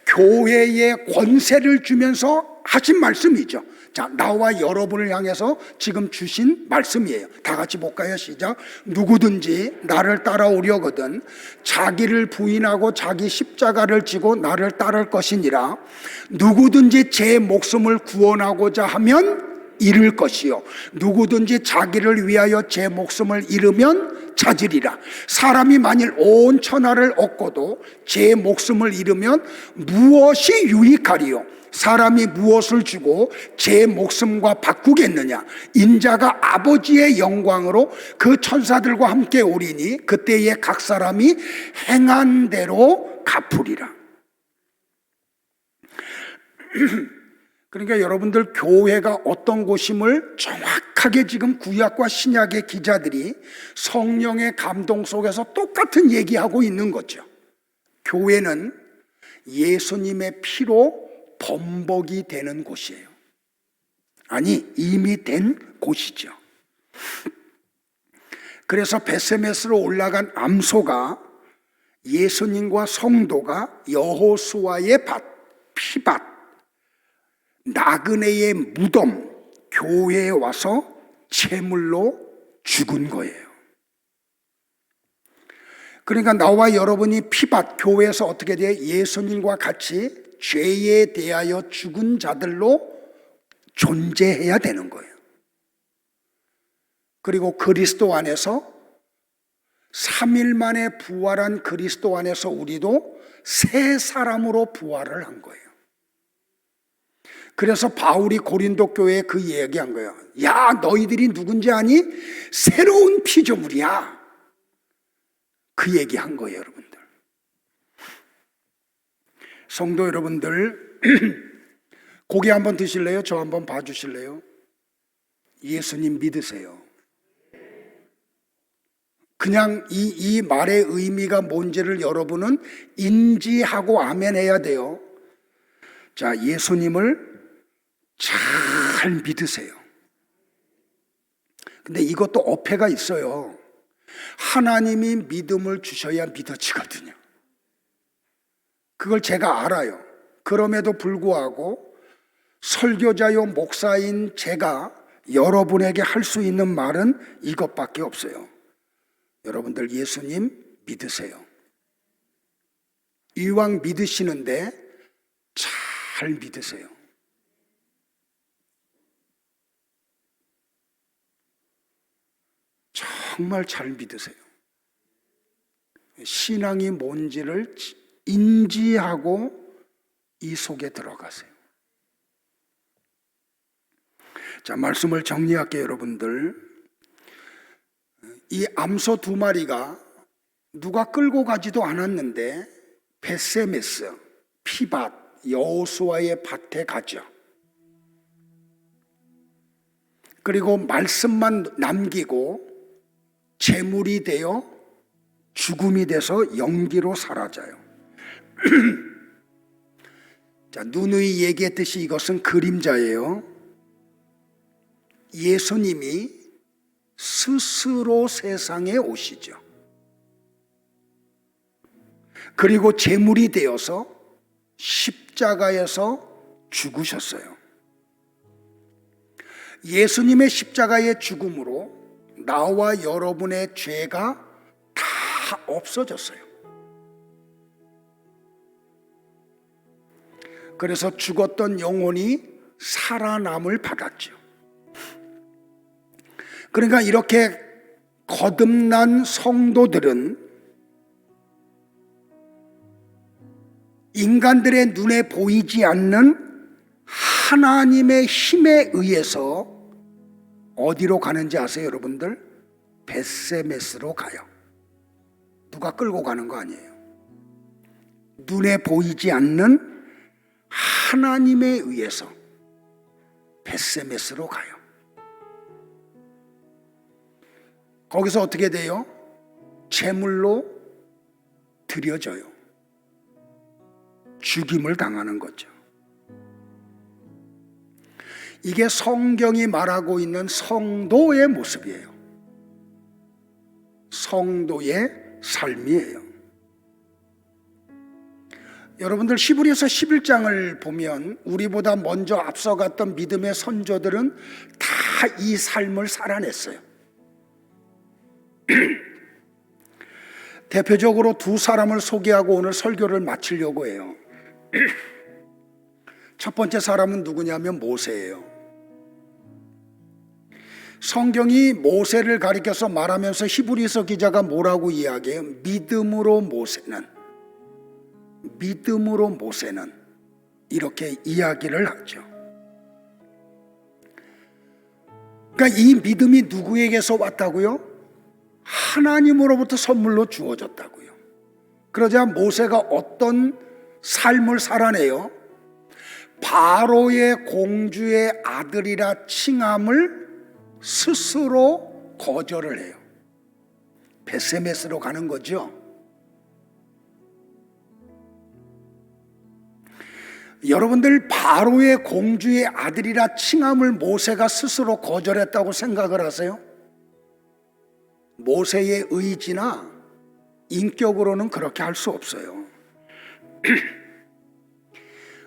교회에 권세를 주면서 하신 말씀이죠. 자, 나와 여러분을 향해서 지금 주신 말씀이에요. 다 같이 볼까요? 시작. 누구든지 나를 따라오려거든 자기를 부인하고 자기 십자가를 지고 나를 따를 것이니라. 누구든지 제 목숨을 구원하고자 하면 잃을 것이요 누구든지 자기를 위하여 제 목숨을 잃으면 찾으리라. 사람이 만일 온 천하를 얻고도 제 목숨을 잃으면 무엇이 유익하리요? 사람이 무엇을 주고 제 목숨과 바꾸겠느냐? 인자가 아버지의 영광으로 그 천사들과 함께 오리니 그때에 각 사람이 행한 대로 갚으리라. 그러니까 여러분들, 교회가 어떤 곳임을 정확하게 지금 구약과 신약의 기자들이 성령의 감동 속에서 똑같은 얘기하고 있는 거죠. 교회는 예수님의 피로 범벅이 되는 곳이에요. 아니, 이미 된 곳이죠. 그래서 벳세메스로 올라간 암소가 예수님과 성도가 여호수아의 밭, 피밭, 나그네의 무덤, 교회에 와서 제물로 죽은 거예요. 그러니까 나와 여러분이 피밭, 교회에서 어떻게 돼요? 예수님과 같이 죄에 대하여 죽은 자들로 존재해야 되는 거예요. 그리고 그리스도 안에서 3일 만에 부활한 그리스도 안에서 우리도 새 사람으로 부활을 한 거예요. 그래서 바울이 고린도 교회에 그 얘기한 거예요. 야, 너희들이 누군지 아니? 새로운 피조물이야. 그 얘기한 거예요, 여러분들. 성도 여러분들, 고기 한번 드실래요? 저 한번 봐주실래요? 예수님 믿으세요. 그냥 이 말의 의미가 뭔지를 여러분은 인지하고 아멘해야 돼요. 자, 예수님을 잘 믿으세요. 근데 이것도 어폐가 있어요. 하나님이 믿음을 주셔야 믿어지거든요. 그걸 제가 알아요. 그럼에도 불구하고 설교자요 목사인 제가 여러분에게 할 수 있는 말은 이것밖에 없어요. 여러분들, 예수님 믿으세요. 이왕 믿으시는데 잘 믿으세요. 정말 잘 믿으세요. 신앙이 뭔지를 인지하고 이 속에 들어가세요. 자, 말씀을 정리할게요, 여러분들. 이 암소 2마리가 누가 끌고 가지도 않았는데 벳세메스, 피밭, 여호수아의 밭에 가죠. 그리고 말씀만 남기고 재물이 되어 죽음이 돼서 연기로 사라져요. 자, 누누이 얘기했듯이 이것은 그림자예요. 예수님이 스스로 세상에 오시죠. 그리고 제물이 되어서 십자가에서 죽으셨어요. 예수님의 십자가의 죽음으로 나와 여러분의 죄가 다 없어졌어요. 그래서 죽었던 영혼이 살아남을 받았죠. 그러니까 이렇게 거듭난 성도들은 인간들의 눈에 보이지 않는 하나님의 힘에 의해서 어디로 가는지 아세요, 여러분들? 벳세메스로 가요. 누가 끌고 가는 거 아니에요. 눈에 보이지 않는 하나님에 의해서 벳세메스로 가요. 거기서 어떻게 돼요? 제물로 드려져요. 죽임을 당하는 거죠. 이게 성경이 말하고 있는 성도의 모습이에요. 성도의 삶이에요. 여러분들 히브리서 11장을 보면 우리보다 먼저 앞서갔던 믿음의 선조들은 다 이 삶을 살아냈어요. 대표적으로 두 사람을 소개하고 오늘 설교를 마치려고 해요. 첫 번째 사람은 누구냐면 모세예요. 성경이 모세를 가리켜서 말하면서 히브리서 기자가 뭐라고 이야기해요? 믿음으로 모세는 이렇게 이야기를 하죠. 그러니까 이 믿음이 누구에게서 왔다고요? 하나님으로부터 선물로 주어졌다고요. 그러자 모세가 어떤 삶을 살아내요? 바로의 공주의 아들이라 칭함을 스스로 거절을 해요. 베세메스로 가는 거죠. 여러분들 바로의 공주의 아들이라 칭함을 모세가 스스로 거절했다고 생각을 하세요? 모세의 의지나 인격으로는 그렇게 할 수 없어요.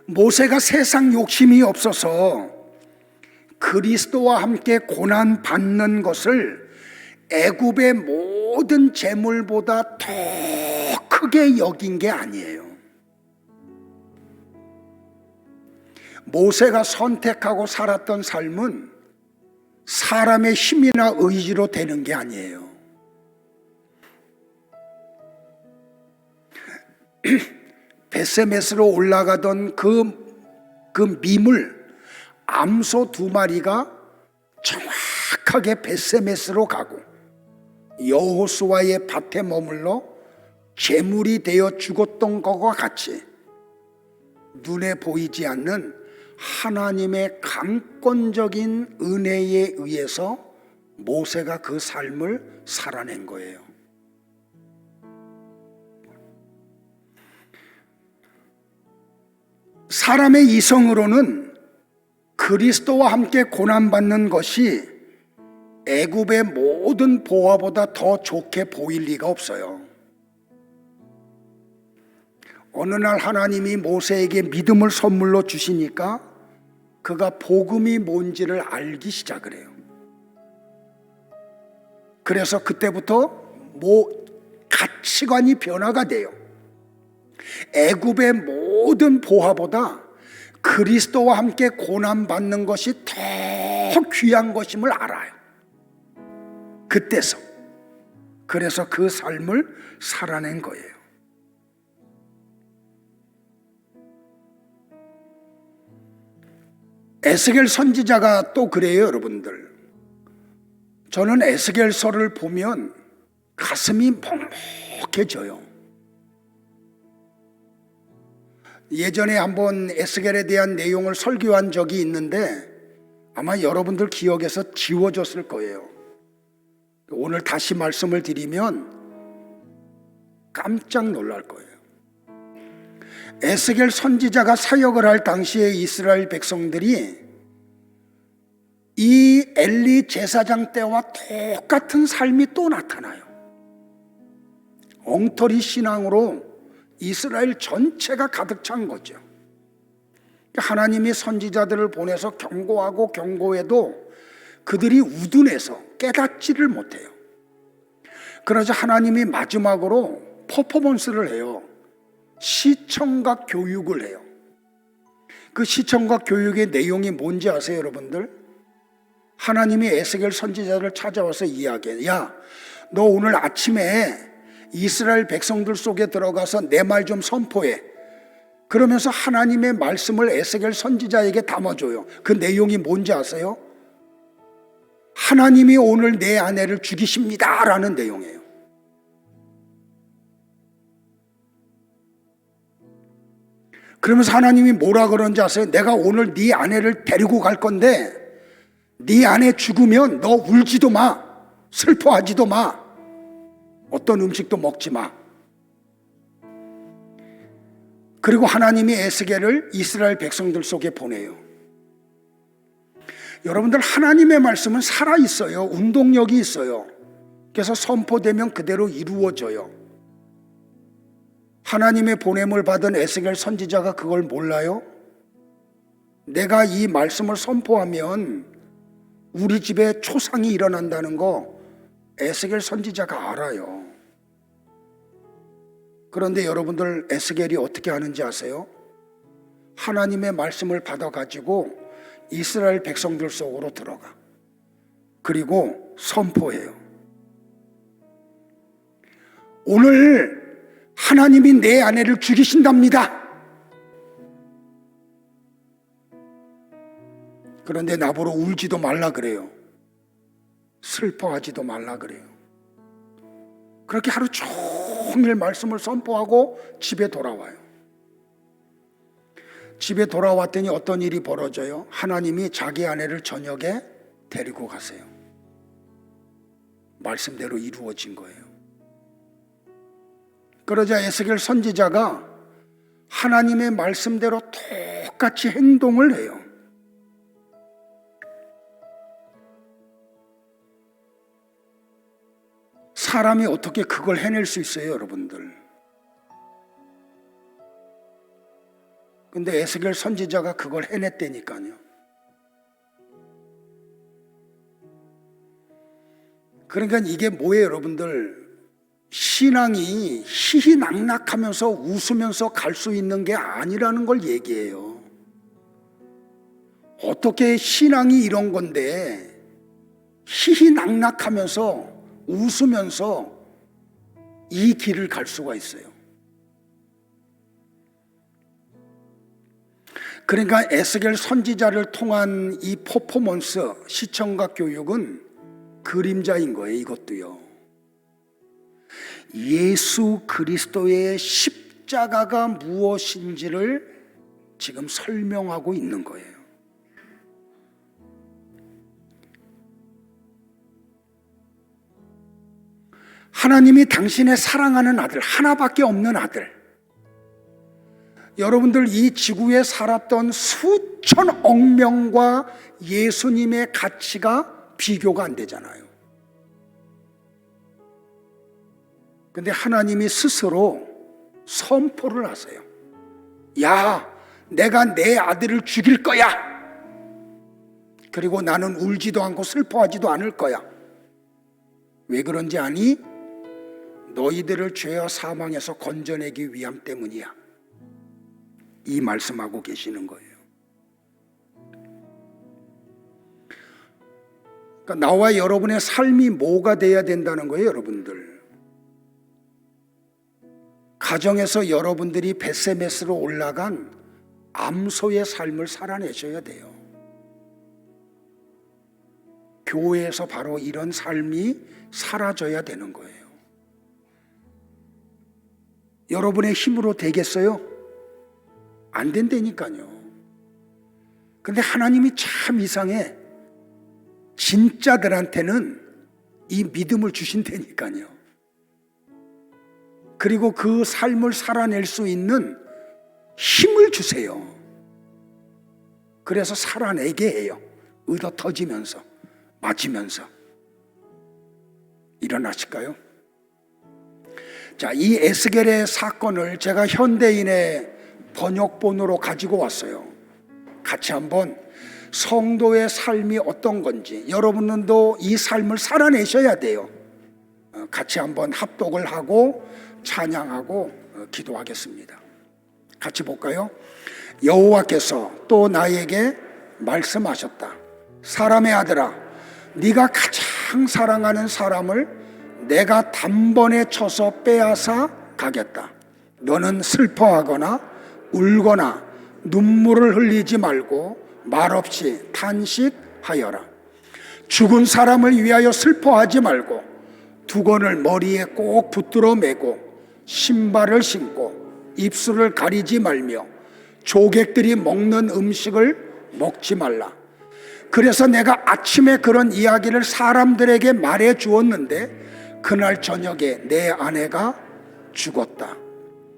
모세가 세상 욕심이 없어서 그리스도와 함께 고난 받는 것을 애굽의 모든 재물보다 더 크게 여긴 게 아니에요. 모세가 선택하고 살았던 삶은 사람의 힘이나 의지로 되는 게 아니에요. 베세메스로 올라가던 그 미물 암소 2마리가 정확하게 베세메스로 가고 여호수아의 밭에 머물러 재물이 되어 죽었던 것과 같이 눈에 보이지 않는 하나님의 강권적인 은혜에 의해서 모세가 그 삶을 살아낸 거예요. 사람의 이성으로는 그리스도와 함께 고난받는 것이 애굽의 모든 보화보다 더 좋게 보일 리가 없어요. 어느 날 하나님이 모세에게 믿음을 선물로 주시니까 그가 복음이 뭔지를 알기 시작을 해요. 그래서 그때부터 가치관이 변화가 돼요. 애굽의 모든 보화보다 그리스도와 함께 고난받는 것이 더 귀한 것임을 알아요. 그때서. 그래서 그 삶을 살아낸 거예요. 에스겔 선지자가 또 그래요, 여러분들. 저는 에스겔서를 보면 가슴이 먹먹해져요. 예전에 한번 에스겔에 대한 내용을 설교한 적이 있는데 아마 여러분들 기억에서 지워졌을 거예요. 오늘 다시 말씀을 드리면 깜짝 놀랄 거예요. 에스겔 선지자가 사역을 할 당시에 이스라엘 백성들이 이 엘리 제사장 때와 똑같은 삶이 또 나타나요. 엉터리 신앙으로 이스라엘 전체가 가득 찬 거죠. 하나님이 선지자들을 보내서 경고하고 경고해도 그들이 우둔해서 깨닫지를 못해요. 그러자 하나님이 마지막으로 퍼포먼스를 해요. 시청각 교육을 해요. 그 시청각 교육의 내용이 뭔지 아세요, 여러분들? 하나님이 에스겔 선지자를 찾아와서 이야기해요. 야, 너 오늘 아침에 이스라엘 백성들 속에 들어가서 내 말 좀 선포해. 그러면서 하나님의 말씀을 에스겔 선지자에게 담아줘요. 그 내용이 뭔지 아세요? 하나님이 오늘 내 아내를 죽이십니다 라는 내용이에요. 그러면서 하나님이 뭐라 그런지 아세요? 내가 오늘 네 아내를 데리고 갈 건데 네 아내 죽으면 너 울지도 마, 슬퍼하지도 마, 어떤 음식도 먹지 마. 그리고 하나님이 에스겔을 이스라엘 백성들 속에 보내요. 여러분들, 하나님의 말씀은 살아있어요. 운동력이 있어요. 그래서 선포되면 그대로 이루어져요. 하나님의 보냄을 받은 에스겔 선지자가 그걸 몰라요? 내가 이 말씀을 선포하면 우리 집에 초상이 일어난다는 거 에스겔 선지자가 알아요. 그런데 여러분들 에스겔이 어떻게 하는지 아세요? 하나님의 말씀을 받아가지고 이스라엘 백성들 속으로 들어가. 그리고 선포해요. 오늘 하나님이 내 아내를 죽이신답니다. 그런데 나보러 울지도 말라 그래요. 슬퍼하지도 말라 그래요. 그렇게 하루 종일 말씀을 선포하고 집에 돌아와요. 집에 돌아왔더니 어떤 일이 벌어져요? 하나님이 자기 아내를 저녁에 데리고 가세요. 말씀대로 이루어진 거예요. 그러자 에스겔 선지자가 하나님의 말씀대로 똑같이 행동을 해요. 사람이 어떻게 그걸 해낼 수 있어요, 여러분들? 근데 에스겔 선지자가 그걸 해냈다니까요. 그러니까 이게 뭐예요, 여러분들? 신앙이 희희낙낙하면서 웃으면서 갈 수 있는 게 아니라는 걸 얘기해요. 어떻게 신앙이 이런 건데 희희낙낙하면서 웃으면서 이 길을 갈 수가 있어요. 그러니까 에스겔 선지자를 통한 이 퍼포먼스, 시청각 교육은 그림자인 거예요. 이것도요. 예수 그리스도의 십자가가 무엇인지를 지금 설명하고 있는 거예요. 하나님이 당신의 사랑하는 아들, 하나밖에 없는 아들, 여러분들 이 지구에 살았던 수천억 명과 예수님의 가치가 비교가 안 되잖아요. 근데 하나님이 스스로 선포를 하세요. 야, 내가 내 아들을 죽일 거야. 그리고 나는 울지도 않고 슬퍼하지도 않을 거야. 왜 그런지 아니? 너희들을 죄와 사망에서 건져내기 위함 때문이야. 이 말씀하고 계시는 거예요. 그러니까 나와 여러분의 삶이 뭐가 돼야 된다는 거예요, 여러분들. 가정에서 여러분들이 베세메스로 올라간 암소의 삶을 살아내셔야 돼요. 교회에서 바로 이런 삶이 사라져야 되는 거예요. 여러분의 힘으로 되겠어요? 안 된다니까요. 근데 하나님이 참 이상해. 진짜들한테는 이 믿음을 주신다니까요. 그리고 그 삶을 살아낼 수 있는 힘을 주세요. 그래서 살아내게 해요. 의도 터지면서, 맞으면서. 일어나실까요? 자, 이 에스겔의 사건을 제가 현대인의 번역본으로 가지고 왔어요. 같이 한번 성도의 삶이 어떤 건지 여러분도 이 삶을 살아내셔야 돼요. 같이 한번 합독을 하고 찬양하고 기도하겠습니다. 같이 볼까요? 여호와께서 또 나에게 말씀하셨다. 사람의 아들아, 네가 가장 사랑하는 사람을 내가 단번에 쳐서 빼앗아 가겠다. 너는 슬퍼하거나 울거나 눈물을 흘리지 말고 말없이 탄식하여라. 죽은 사람을 위하여 슬퍼하지 말고 두건을 머리에 꼭 붙들어 매고 신발을 신고 입술을 가리지 말며 조객들이 먹는 음식을 먹지 말라. 그래서 내가 아침에 그런 이야기를 사람들에게 말해 주었는데 그날 저녁에 내 아내가 죽었다.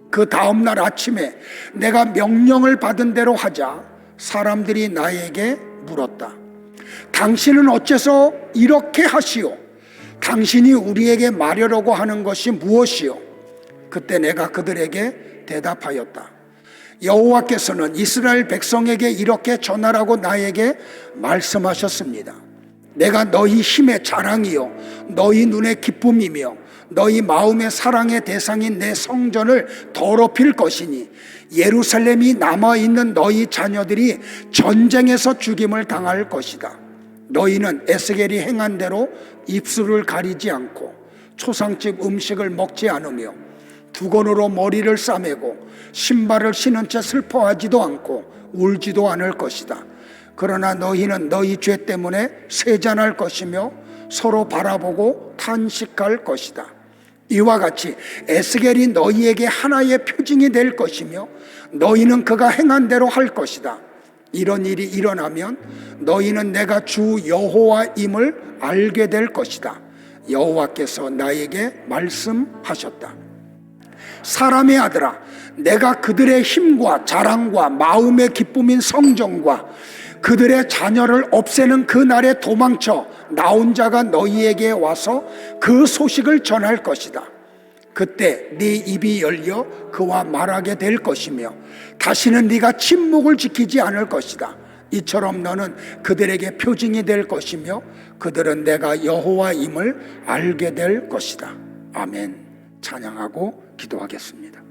그 다음날 아침에 내가 명령을 받은 대로 하자 사람들이 나에게 물었다. 당신은 어째서 이렇게 하시오? 당신이 우리에게 말하려고 하는 것이 무엇이오? 그때 내가 그들에게 대답하였다. 여호와께서는 이스라엘 백성에게 이렇게 전하라고 나에게 말씀하셨습니다. 내가 너희 힘의 자랑이요 너희 눈의 기쁨이며 너희 마음의 사랑의 대상인 내 성전을 더럽힐 것이니 예루살렘이 남아있는 너희 자녀들이 전쟁에서 죽임을 당할 것이다. 너희는 에스겔이 행한 대로 입술을 가리지 않고 초상집 음식을 먹지 않으며 두건으로 머리를 싸매고 신발을 신은 채 슬퍼하지도 않고 울지도 않을 것이다. 그러나 너희는 너희 죄 때문에 세잔할 것이며 서로 바라보고 탄식할 것이다. 이와 같이 에스겔이 너희에게 하나의 표징이 될 것이며 너희는 그가 행한 대로 할 것이다. 이런 일이 일어나면 너희는 내가 주 여호와임을 알게 될 것이다. 여호와께서 나에게 말씀하셨다. 사람의 아들아, 내가 그들의 힘과 자랑과 마음의 기쁨인 성전과 그들의 자녀를 없애는 그 날에 도망쳐 나온 자가 너희에게 와서 그 소식을 전할 것이다. 그때 네 입이 열려 그와 말하게 될 것이며 다시는 네가 침묵을 지키지 않을 것이다. 이처럼 너는 그들에게 표징이 될 것이며 그들은 내가 여호와임을 알게 될 것이다. 아멘. 찬양하고 기도하겠습니다.